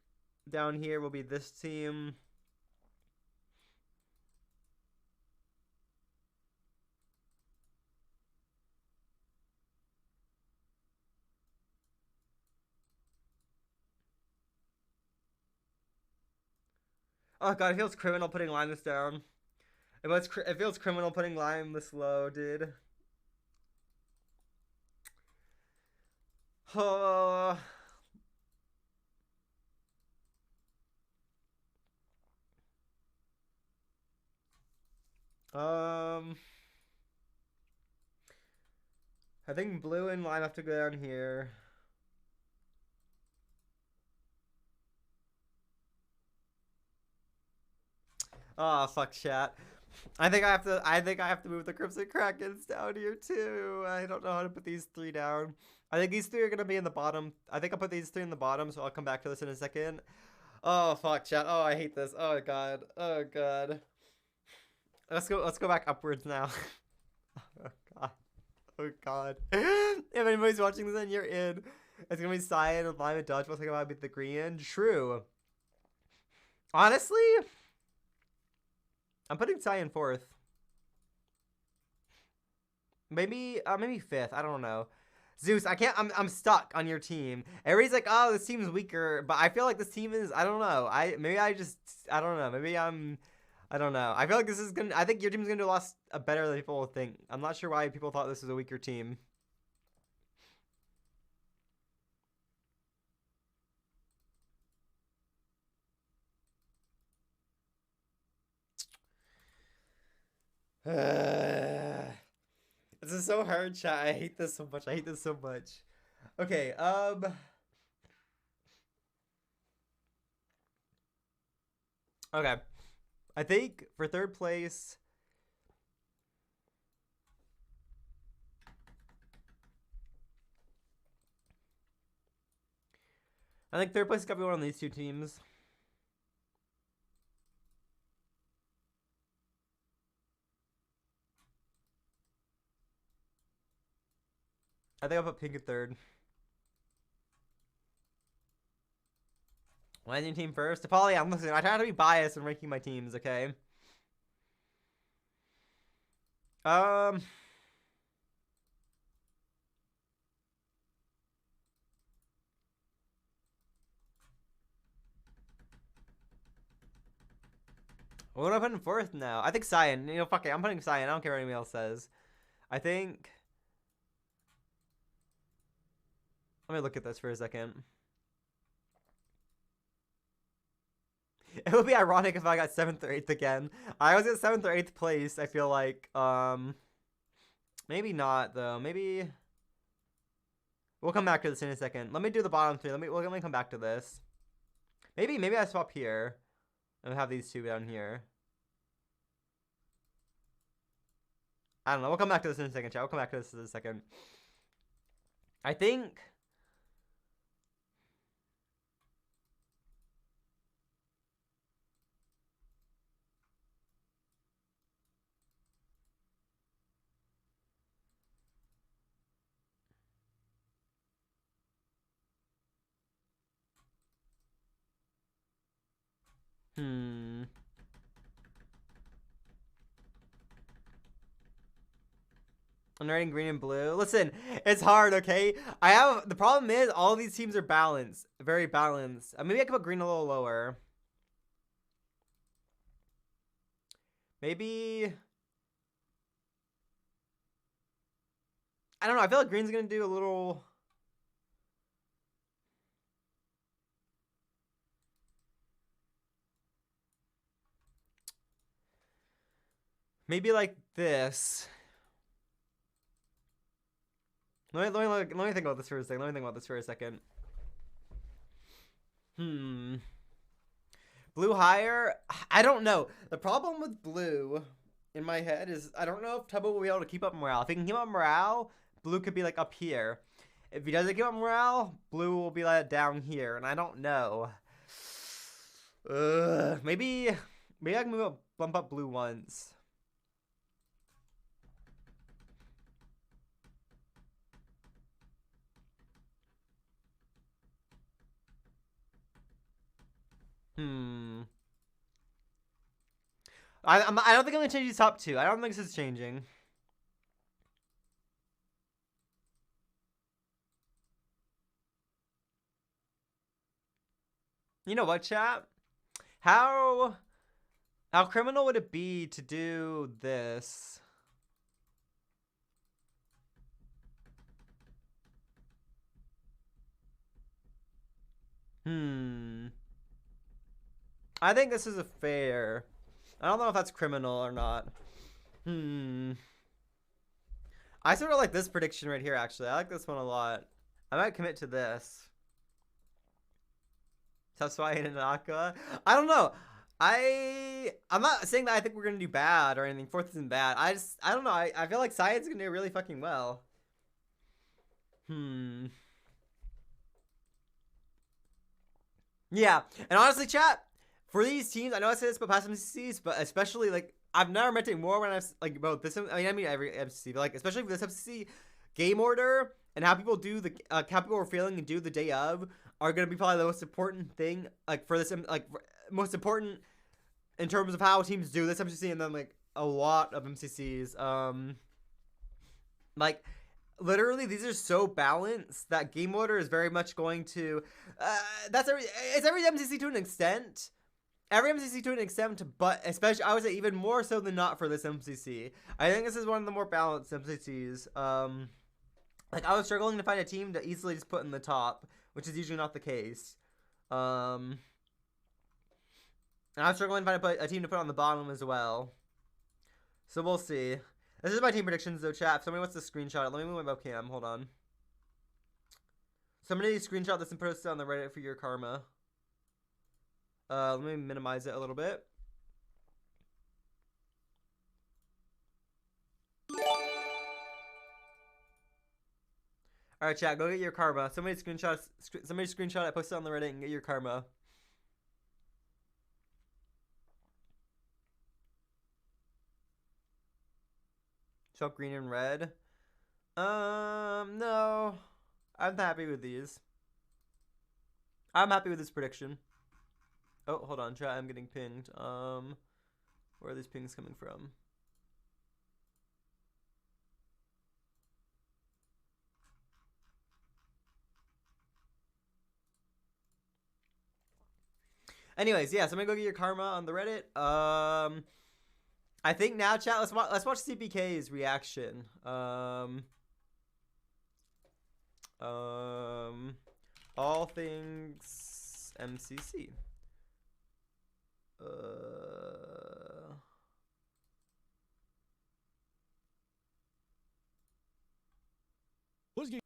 down here will be this team. Oh god, it feels criminal putting Lime this down. It feels criminal putting Lime this low, dude. Oh. I think blue and Lime have to go down here. Oh fuck, chat. I think I have to move the Crimson Krakens down here too. I don't know how to put these 3 down. I think these 3 are gonna be in the bottom. I think I'll put these 3 in the bottom, so I'll come back to this in a second. Oh fuck, chat. Oh, I hate this. Oh god. Oh god. Let's go back upwards now. Oh god. Oh god. If anybody's watching this, then you're in. It's gonna be Cyan with Lime and Dodgeball. Think about the green. True. Honestly, I'm putting Cyan fourth. Maybe fifth. I don't know. Zeus, I can't. I'm stuck on your team. Everybody's like, oh, this team's weaker, but I feel like this team is. I don't know. I don't know. Maybe I don't know. I feel like this is gonna. I think your team's gonna do a lot better than people think. I'm not sure why people thought this was a weaker team. This is so hard, chat. I hate this so much. I hate this so much. Okay, okay. I think for third place, I think third place is gonna be one of these two teams. I think I'll put Pink at third. Lightning team first. Apollyon, listen, I try to be biased when ranking my teams, okay? What am I putting fourth now? I think Cyan. You know, fuck it. I'm putting Cyan. I don't care what anyone else says. I think... Let me look at this for a second. It would be ironic if I got 7th or 8th again. I was at 7th or 8th place, I feel like. Maybe not, though. Maybe... We'll come back to this in a second. Let me do the bottom three. Let me come back to this. Maybe I swap here. And have these two down here. I don't know. We'll come back to this in a second, chat. We'll come back to this in a second. I think... I'm writing green and blue. Listen, it's hard, okay? The problem is all these teams are balanced. Very balanced. Maybe I can put green a little lower. Maybe... I don't know. I feel like green's going to do a little... Maybe like this. Let me think about this for a second. Blue higher? I don't know. The problem with blue in my head is I don't know if Tubbo will be able to keep up morale. If he can keep up morale, blue could be like up here. If he doesn't keep up morale, blue will be like down here, and I don't know. Maybe I can bump up blue once. I don't think I'm gonna change these top two. I don't think this is changing. You know what, chat? How criminal would it be to do this? I think this is a fair. I don't know if that's criminal or not. I sort of like this prediction right here, actually. I like this one a lot. I might commit to this. Topswine and Aqua. I don't know. I'm not saying that I think we're gonna do bad or anything. Fourth isn't bad. I don't know. I feel like Science gonna do really fucking well. Yeah, and honestly, chat, for these teams, I know I say this about past MCCs, but especially like I've never meant it more when I've like about this. I mean every MCC, but like especially for this MCC, game order and how people do the how people are feeling and do the day of are gonna be probably the most important thing, like for this, like most important in terms of how teams do this MCC, and then like a lot of MCCs. Like literally these are so balanced that game order is very much going to it's every MCC to an extent. Every MCC to an extent, but especially I would say even more so than not for this MCC. I think this is one of the more balanced MCCs. Like I was struggling to find a team to easily just put in the top, which is usually not the case. And I was struggling to find a team to put on the bottom as well. So we'll see. This is my team predictions though, chat. If somebody wants to screenshot it, let me move my webcam. Hold on. Somebody screenshot this and post it on the Reddit for your karma. Let me minimize it a little bit. All right, chat. Go get your karma. Somebody screenshot it, post it on the Reddit, and get your karma. Show up green and red. No. I'm happy with these. I'm happy with this prediction. Oh, hold on, chat. I'm getting pinged. Where are these pings coming from? Anyways, yeah, so I'm gonna go get your karma on the Reddit. I think now, chat, let's watch CPK's reaction. All things MCC. What's good?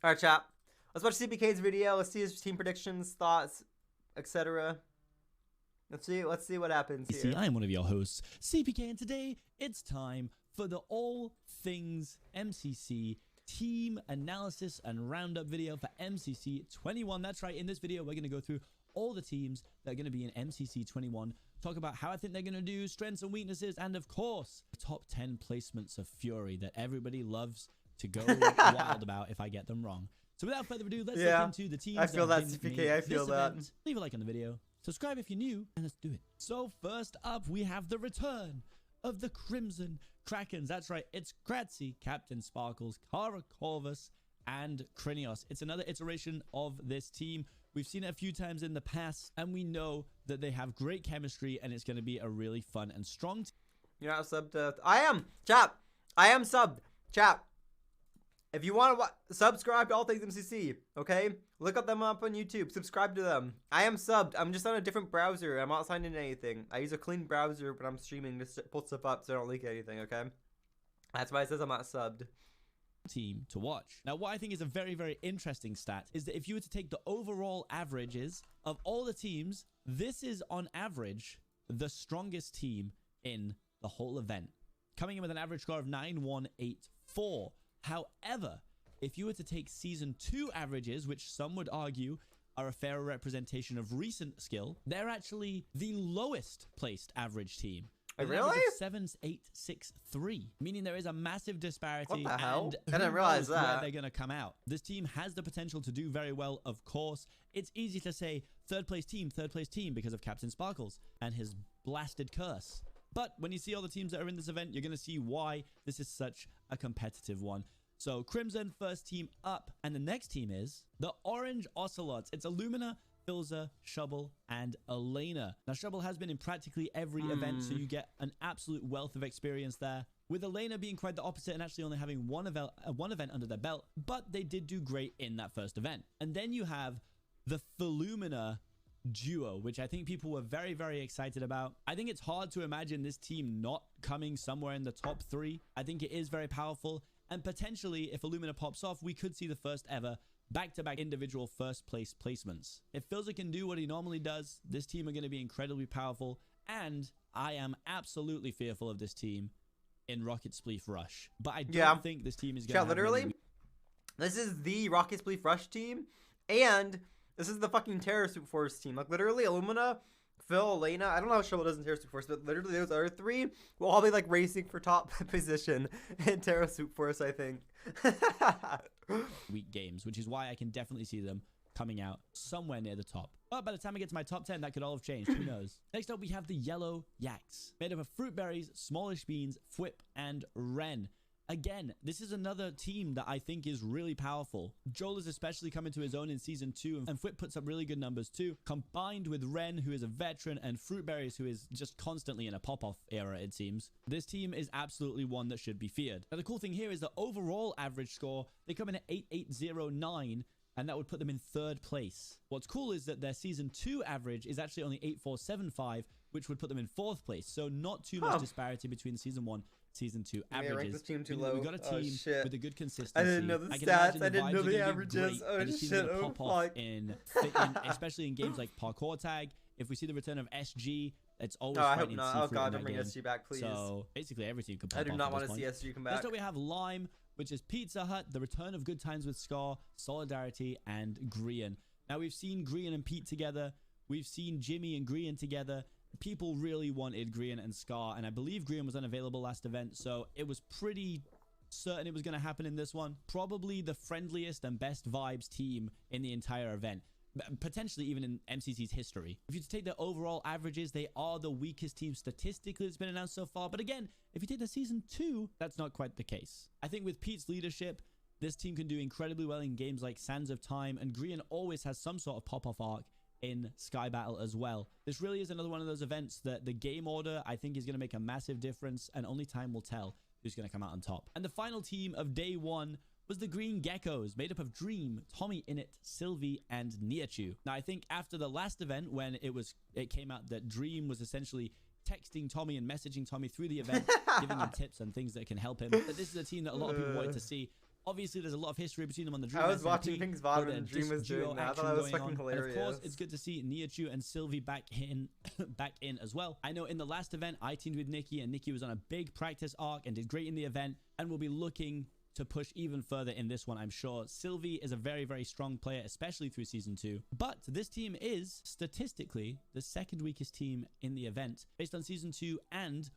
All right, chat. Let's watch CPK's video. Let's see his team predictions, thoughts, etc. Let's see what happens here. See, I am one of your hosts, CPK, and today it's time for the All Things MCC team analysis and roundup video for MCC 21. That's right. In this video, we're going to go through all the teams that are going to be in MCC 21, talk about how I think they're going to do, strengths and weaknesses, and of course, the top 10 placements of Fury that everybody loves to go wild about if I get them wrong. So without further ado, let's look into the teams. I feel that, have CPK. I feel that. Event. Leave a like on the video. Subscribe if you're new, and let's do it. So first up, we have the return of the Crimson Krakens. That's right, it's Kratzy, Captain Sparkles, Kara Corvus, and Krinios. It's another iteration of this team. We've seen it a few times in the past, and we know that they have great chemistry, and it's going to be a really fun and strong team. You're not subbed. I am, chat. I am subbed, chat. If you want to subscribe to All Things MCC, okay? Look up them up on YouTube. Subscribe to them. I am subbed. I'm just on a different browser. I'm not signed into anything. I use a clean browser when I'm streaming to pull stuff up so I don't leak anything, okay? That's why it says I'm not subbed. Team to watch. Now, what I think is a very, very interesting stat is that if you were to take the overall averages of all the teams, this is on average the strongest team in the whole event, coming in with an average score of 9184. However, if you were to take Season 2 averages, which some would argue are a fairer representation of recent skill, they're actually the lowest placed average team. Really? 7863, meaning there is a massive disparity. What the hell? And I didn't realize where that. they're going to come out. This team has the potential to do very well, of course. It's easy to say third place team because of Captain Sparkles and his blasted curse. But when you see all the teams that are in this event, you're going to see why this is such a competitive one. So Crimson, first team up. And the next team is the Orange Ocelots. It's Illumina, Filza, Shubble, and Elena. Now, Shubble has been in practically every event, so you get an absolute wealth of experience there. With Elena being quite the opposite and actually only having one event under their belt, but they did do great in that first event. And then you have the Philumina duo, which I think people were very, very excited about. I think it's hard to imagine this team not coming somewhere in the top 3. I think it is very powerful, and potentially if Illumina pops off, we could see the first ever back-to-back individual first place placements. If Filza can do what he normally does, this team are going to be incredibly powerful, and I am absolutely fearful of this team in Rocket Spleef Rush. But I don't think this team is going to literally, This is the Rocket Spleef Rush team, and this is the fucking Terror Soup Force team. Like, literally, Illumina, Phil, Elena, I don't know how Shovel does in Terror Soup Force, but literally those other three will all be, like, racing for top position in Terror Soup Force, I think. Weak games, which is why I can definitely see them coming out somewhere near the top. But by the time I get to my top 10, that could all have changed. Who knows? Next up, we have the Yellow Yaks, made up of Fruit Berries, Smallish Beans, Fwip, and Ren. Again, this is another team that I think is really powerful. Joel is especially coming to his own in Season 2, and Fwip puts up really good numbers too, combined with Ren, who is a veteran, and Fruit Berries, who is just constantly in a pop-off era, it seems. This team is absolutely one that should be feared. Now, the cool thing here is the overall average score, they come in at 8809, and that would put them in 3rd place. What's cool is that their Season 2 average is actually only 8475, which would put them in 4th place, so not too much disparity between Season 1 Season 2 averages. This team too low. We got a team with a good consistency. I didn't know the stats. I didn't know the averages. Oh shit! Oh fuck! Especially in games like Parkour Tag. If we see the return of SG, it's always I hope fighting not. Oh god, don't bring SG back, please. So basically every team could pop I do off not at want this to point. see SG come back. Next up we have Lime, which is Pizza Hut, the return of Good Times with Scar, Solidarity, and Grian. Now we've seen Grian and Pete together. We've seen Jimmy and Grian together. People really wanted Grian and Scar, and I believe Grian was unavailable last event, so it was pretty certain it was going to happen in this one. Probably the friendliest and best vibes team in the entire event, potentially even in MCC's history. If you take the overall averages, they are the weakest team statistically that's been announced so far, but again, if you take the Season 2, that's not quite the case. I think with Pete's leadership, this team can do incredibly well in games like Sands of Time, and Grian always has some sort of pop-off arc in Sky Battle as well. This really is another one of those events that the game order, I think, is going to make a massive difference, and only time will tell who's going to come out on top. And the final team of day 1 was the Green Geckos, made up of Dream, Tommy Innit, Sylvie, and Niachu. Now, I think after the last event, when it came out that Dream was essentially texting Tommy and messaging Tommy through the event, giving him tips and things that can help him, that this is a team that a lot of people wanted to see. Obviously, there's a lot of history between them on the Dream. I was watching Pink's VOD when Dream was doing that. I thought that was fucking hilarious. And of course, it's good to see Niachu and Sylvie back in as well. I know in the last event, I teamed with Nikki, and Nikki was on a big practice arc and did great in the event, and will be looking to push even further in this one, I'm sure. Sylvie is a very, very strong player, especially through Season 2. But this team is, statistically, the 2nd weakest team in the event, based on Season 2 and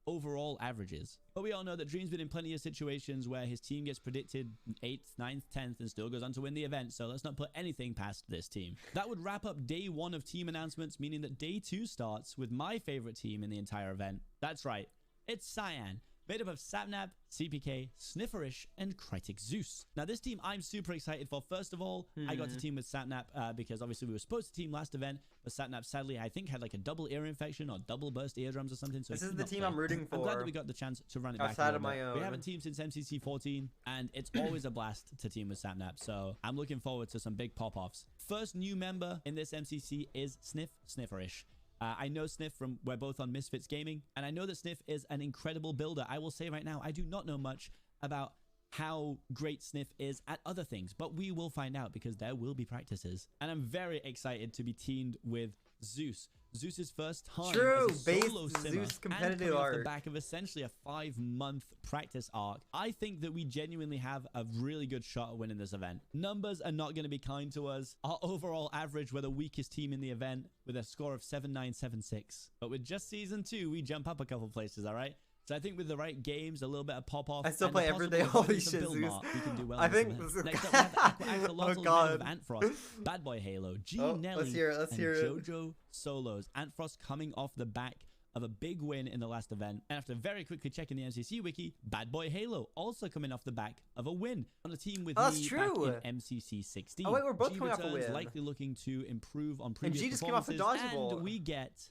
overall averages. But we all know that Dream's been in plenty of situations where his team gets predicted 8th, 9th, 10th and still goes on to win the event, so let's not put anything past this team. That would wrap up day 1 of team announcements, meaning that day 2 starts with my favorite team in the entire event. That's right, it's Cyan, made up of Sapnap, CPK, Snifferish, and Crytic Zeus. Now, this team I'm super excited for. First of all, I got to team with Sapnap because obviously we were supposed to team last event, but Sapnap sadly, I think, had like a double ear infection or double burst eardrums or something. So this is the team I'm rooting for. I'm glad that we got the chance to run it back. Outside of my own. We haven't teamed since MCC 14, and it's always a blast to team with Sapnap, so I'm looking forward to some big pop-offs. First new member in this MCC is Snifferish. I know Sniff from, we're both on Misfits Gaming, and I know that Sniff is an incredible builder. I will say right now, I do not know much about how great Sniff is at other things, but we will find out because there will be practices. And I'm very excited to be teamed with Zeus. Zeus's first time as a solo simmer, Zeus competitive and coming off arc. the back of essentially a 5-month practice arc. I think that we genuinely have a really good shot at winning this event. Numbers are not going to be kind to us. Our overall average, we're the weakest team in the event with a score of 7976. But with just Season 2, we jump up a couple places, all right? So I think with the right games, a little bit of pop-off. I still and play the every day. possible Holy ability shit, for Zeus. Billmart, we can do well I in this think event. this is... Next up, we have the Axolotl Oh, made up God. of Antfrost, Bad Boy Halo, G Nelly, let's hear it. Let's and hear it. JoJo Solos. Antfrost coming off the back of a big win in the last event. And after very quickly checking the MCC wiki, Bad Boy Halo also coming off the back of a win on a team with that's me true. back in MCC 16. Oh, wait, we're both G coming off a returns, win. likely looking to improve on And previous G just came off the performances. dodgeball. And we get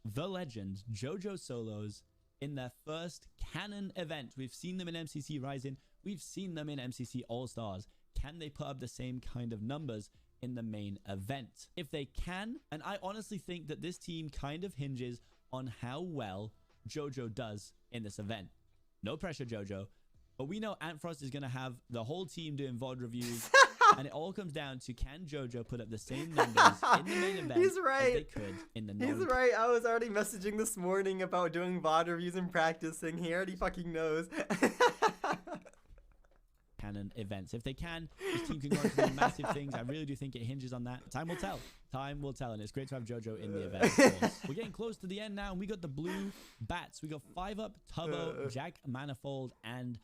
the legend, JoJo Solos, in their first canon event. We've seen them in MCC Rising. We've seen them in MCC All-Stars. Can they put up the same kind of numbers in the main event? If they can, and I honestly think that this team kind of hinges on how well JoJo does in this event. No pressure, JoJo. But we know Antfrost is going to have the whole team doing VOD reviews. And it all comes down to, can JoJo put up the same numbers in the main event He's right. as they could in the non. He's right. I was already messaging this morning about doing VOD reviews and practicing. He already fucking knows. cannon events. If they can, this team can go on to do massive things. I really do think it hinges on that. Time will tell. Time will tell, and it's great to have JoJo in the event, of course. We're getting close to the end now, and we got the blue bats. We got 5UP, Tubbo, Jack Manifold, and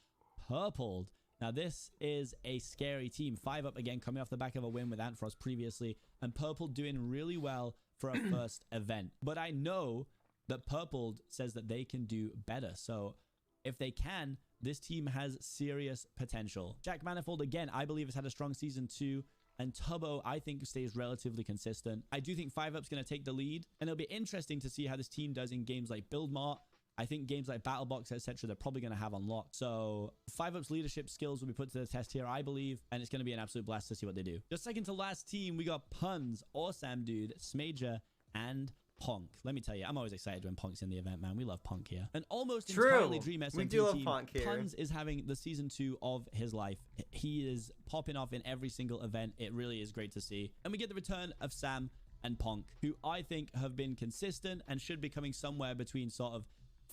Purpled. Now, this is a scary team. 5UP, again, coming off the back of a win with Antfrost previously, and Purpled doing really well for a first event. But I know that Purpled says that they can do better. So if they can, this team has serious potential. Jack Manifold, again, I believe has had a strong season 2. And Tubbo, I think, stays relatively consistent. I do think 5UP's going to take the lead. And it'll be interesting to see how this team does in games like Build Mart. I think games like BattleBox, etc., they're probably going to have unlocked. So 5UP's leadership skills will be put to the test here, I believe. And it's going to be an absolute blast to see what they do. The second to last team, we got Puns, Awesome Dude, Smager, and Punk. Let me tell you, I'm always excited when Punk's in the event, man. We love Punk here. And almost entirely Dream SMT we do love team, Punk here. Puns is having the season 2 of his life. He is popping off in every single event. It really is great to see. And we get the return of Sam and Punk, who I think have been consistent and should be coming somewhere between sort of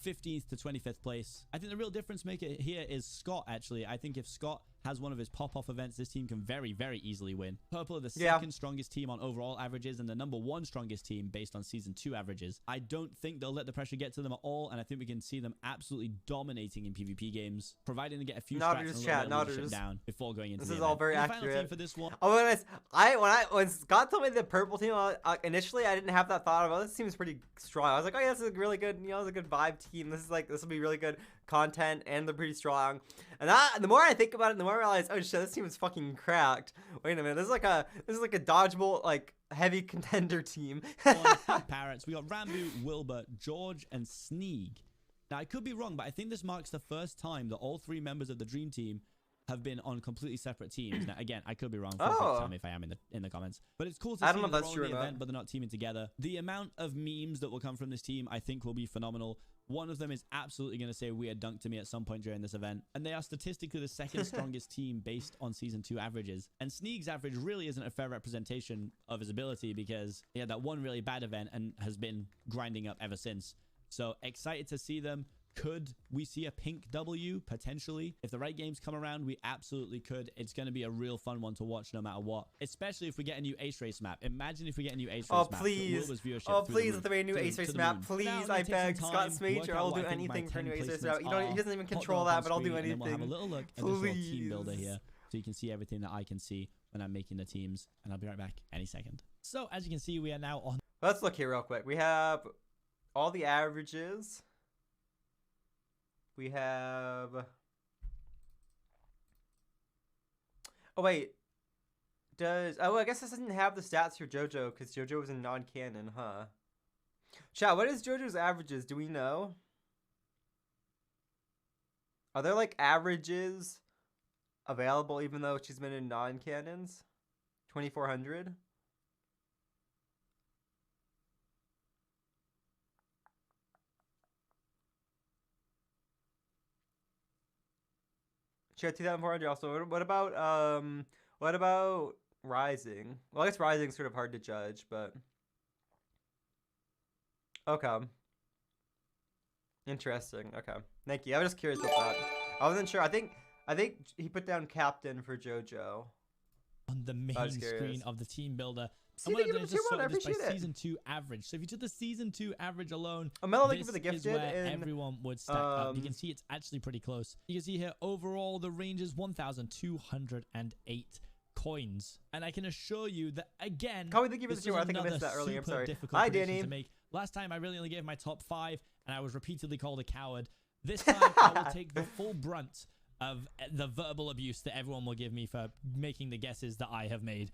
15th to 25th place. I think the real difference maker here is Scott, actually. I think if Scott has one of his pop-off events, this team can very, very easily win. Purple are the second strongest team on overall averages and the number 1 strongest team based on season 2 averages. I don't think they'll let the pressure get to them at all, and I think we can see them absolutely dominating in PvP games, providing they get a few strats and a little bit of leadership down before going into this the is event. all very And the final accurate team for this one. Oh, when Scott told me the purple team, initially I didn't have that thought about. This seems pretty strong. I was like, oh yeah, this is a really good, this is a good vibe team. This will be really good content, and they're pretty strong. And the more I think about it, the more I realize, oh shit, this team is fucking cracked. Wait a minute, this is like a dodgeball like heavy contender team. On Parrots, we got Rambo, Wilbur, George, and Sneeg. Now I could be wrong, but I think this marks the first time that all 3 members of the Dream Team have been on completely separate teams. Now, again, I could be wrong. Feel free to tell me if I am in the comments. But it's cool to see them all in the event, but they're not teaming together. The amount of memes that will come from this team, I think, will be phenomenal. One of them is absolutely going to say weird dunk to me at some point during this event. And they are statistically the second strongest team based on season 2 averages. And Sneeg's average really isn't a fair representation of his ability because he had that one really bad event and has been grinding up ever since. So excited to see them. Could we see a pink W? Potentially. If the right games come around, we absolutely could. It's going to be a real fun one to watch no matter what. Especially if we get a new Ace Race map. Imagine if we get a new Ace Race map. Please. Oh, please, let there be a new Ace Race map. Please, I beg. Scott Smager, I'll do anything for a new Ace Race map. He doesn't even control that, but I'll do anything. We'll have a little look at this little team builder here. So you can see everything that I can see when I'm making the teams. And I'll be right back any second. So, as you can see, we are now on... Let's look here real quick. We have all the averages. We have... Oh, wait. Oh, I guess this doesn't have the stats for JoJo, because JoJo was in non-canon, huh? Chat, what is JoJo's averages? Do we know? Are there, like, averages available even though she's been in non-canons? 2,400? She had 2,400 also. What about Rising? Well, I guess Rising's sort of hard to judge, but okay. Interesting. Okay. Thank you. I was just curious about that. I wasn't sure. I think he put down Captain for JoJo. On the main screen of the team builder. See, they give it a 2-1. I appreciate it. Season 2 average. So if you took the season 2 average alone, Mellow, thank you for the this is gifted. where And, everyone would stack up. You can see it's actually pretty close. You can see here overall the range is 1,208 coins, and I can assure you that again, Colby, thank you for the 2-1. I think I missed that earlier. I'm sorry. Hi, Danny. Last time I really only gave my top 5, and I was repeatedly called a coward. This time I will take the full brunt of the verbal abuse that everyone will give me for making the guesses that I have made.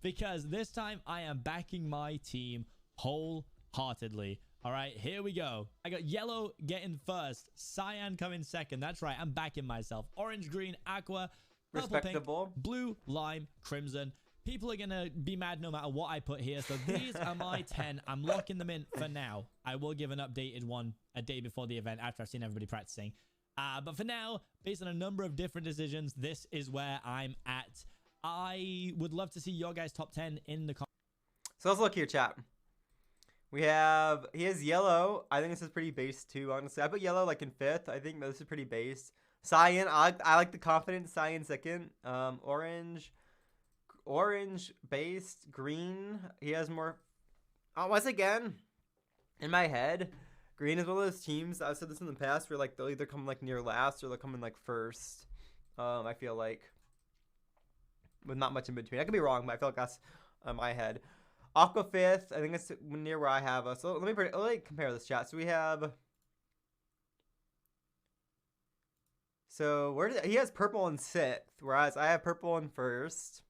Because this time I am backing my team wholeheartedly. All right, here we go. I got yellow getting first, cyan coming second. That's right, I'm backing myself. Orange, green, aqua, purple, pink, blue, lime, crimson. People are gonna be mad no matter what I put here. So these are my 10. I'm locking them in for now. I will give an updated one a day before the event after I've seen everybody practicing. But for now, based on a number of different decisions, this is where I'm at. I would love to see your guys' top 10 in the comments. So let's look here, chat. He has yellow. I think this is pretty base too, honestly. I put yellow like in 5th. I think this is pretty base. Cyan, I like the confident Cyan 2nd. Orange based. Green, he has more. Once again, in my head, green is one of those teams, I've said this in the past, where like they'll either come like near last or they'll come in like first. I feel like, with not much in between. I could be wrong, but I feel like that's my head. Aqua 5th, I think it's near where I have us. So let me compare this, chat. So we have. So he has purple in 6th, whereas I have purple in 1st.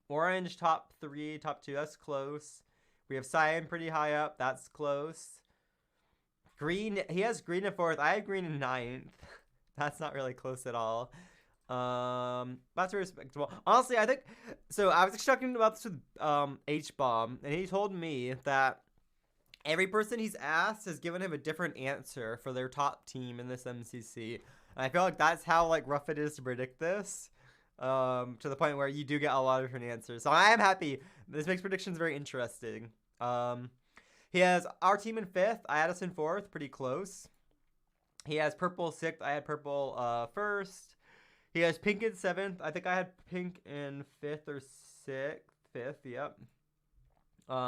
Orange top 3, top 2. That's close. We have Cyan pretty high up. That's close. Green, he has green in 4th. I have green in 9th. That's not really close at all. That's respectable. Honestly, I think so. I was talking about this with H-Bomb, and he told me that every person he's asked has given him a different answer for their top team in this MCC. And I feel like that's how like rough it is to predict this. To the point where you do get a lot of different answers. So I am happy. This makes predictions very interesting. He has our team in 5th. I had us in 4th. Pretty close. He has purple 6th. I had purple 1st. He has pink in 7th. I think I had pink in 5th or 6th. 5th, yep.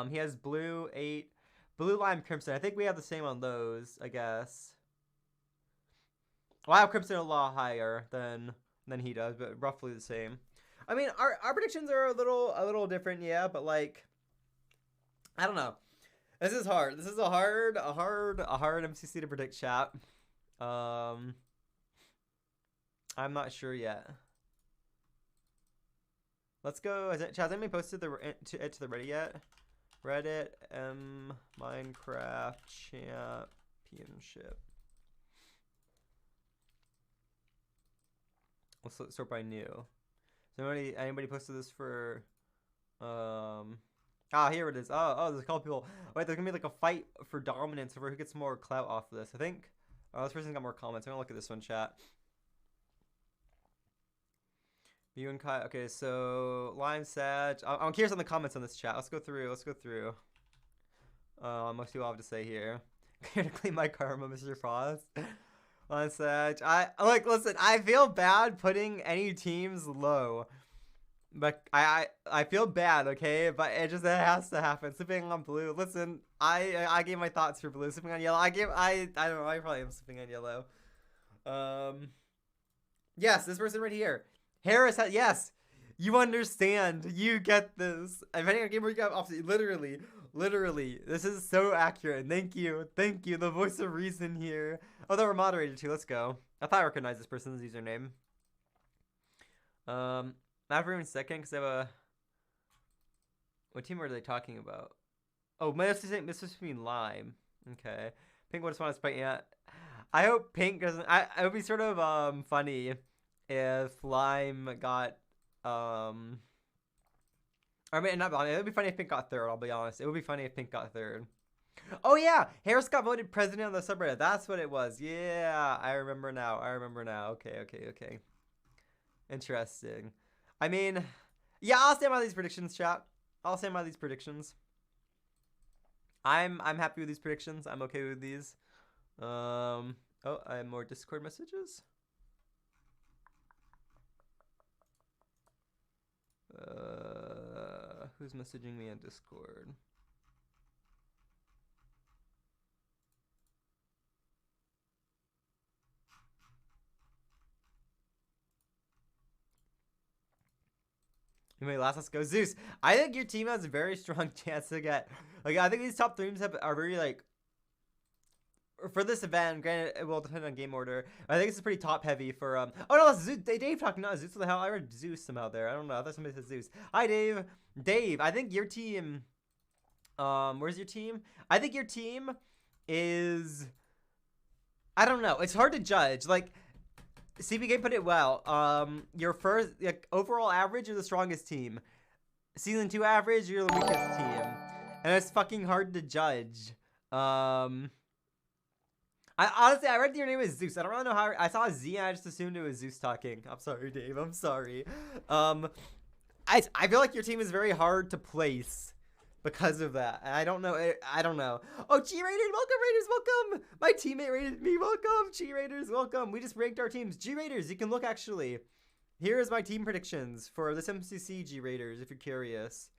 He has blue 8. Blue, lime, crimson. I think we have the same on those, I guess. Well, I have crimson a lot higher than he does, but roughly the same. I mean, our predictions are a little different, yeah, but like, I don't know. This is hard. This is a hard MCC to predict, chat. I'm not sure yet. Let's go. Chat, has anybody posted it to the Reddit yet? Reddit Minecraft Championship. Let's sort by new. So anybody posted this for here it is. Oh, there's a couple people. Wait, there's gonna be like a fight for dominance over who gets more clout off of this. I think this person's got more comments. I'm gonna look at this one, chat. You and Kai. Okay, so Lime Sag. I'm curious on the comments on this, chat. Let's go through. Most people have to say here. Here to clean my karma, Mr. Frost. Lime Sag. Listen, I feel bad putting any teams low. But I feel bad, okay? But it has to happen. Sipping on blue. Listen, I gave my thoughts for blue. Sipping on yellow. I don't know. I probably am sipping on yellow. Yes, this person right here. Harris. Yes, you understand. You get this. Depending on game where you got, obviously, literally. This is so accurate. Thank you. The voice of reason here. Oh, they were moderated too. Let's go. I thought I recognized this person's username. Not for even second, because I have a. What team are they talking about? Oh, this is mean Lime. Okay. Pink would just want to spite. Yeah. I hope Pink doesn't. It would be sort of funny if Lime got I mean, not funny. It would be funny if Pink got 3rd. I'll be honest. It would be funny if Pink got 3rd. Oh yeah, Harris got voted president of the subreddit. That's what it was. Yeah, I remember now. Okay. Interesting. I mean, yeah, I'll stand by these predictions, chat. I'll stand by these predictions. I'm happy with these predictions. I'm okay with these. Oh, I have more Discord messages. Who's messaging me on Discord? Anyway, let's go Zeus. I think your team has a very strong chance to get. Like, I think these top teams are very like. For this event, granted, it will depend on game order. I think this is pretty top heavy for Oh no, that's Zeus. Dave talking not Zeus. What the hell? I read Zeus somehow there. I don't know. I thought somebody said Zeus. Hi, Dave. Dave, I think your team. Where's your team? I think your team is. I don't know. It's hard to judge. Like, CBK put it well. Your first overall average, you're the strongest team. Season 2 average, you're the weakest team, and it's fucking hard to judge. I honestly, I read your name is Zeus. I don't really know how. I saw a Z and I just assumed it was Zeus talking. I'm sorry, Dave. I'm sorry. I feel like your team is very hard to place because of that. And I don't know. I don't know. Oh, G Raiders, welcome. My teammate rated me, welcome. G Raiders, welcome. We just ranked our teams. G Raiders, you can look actually. Here is my team predictions for this MCC G Raiders, if you're curious.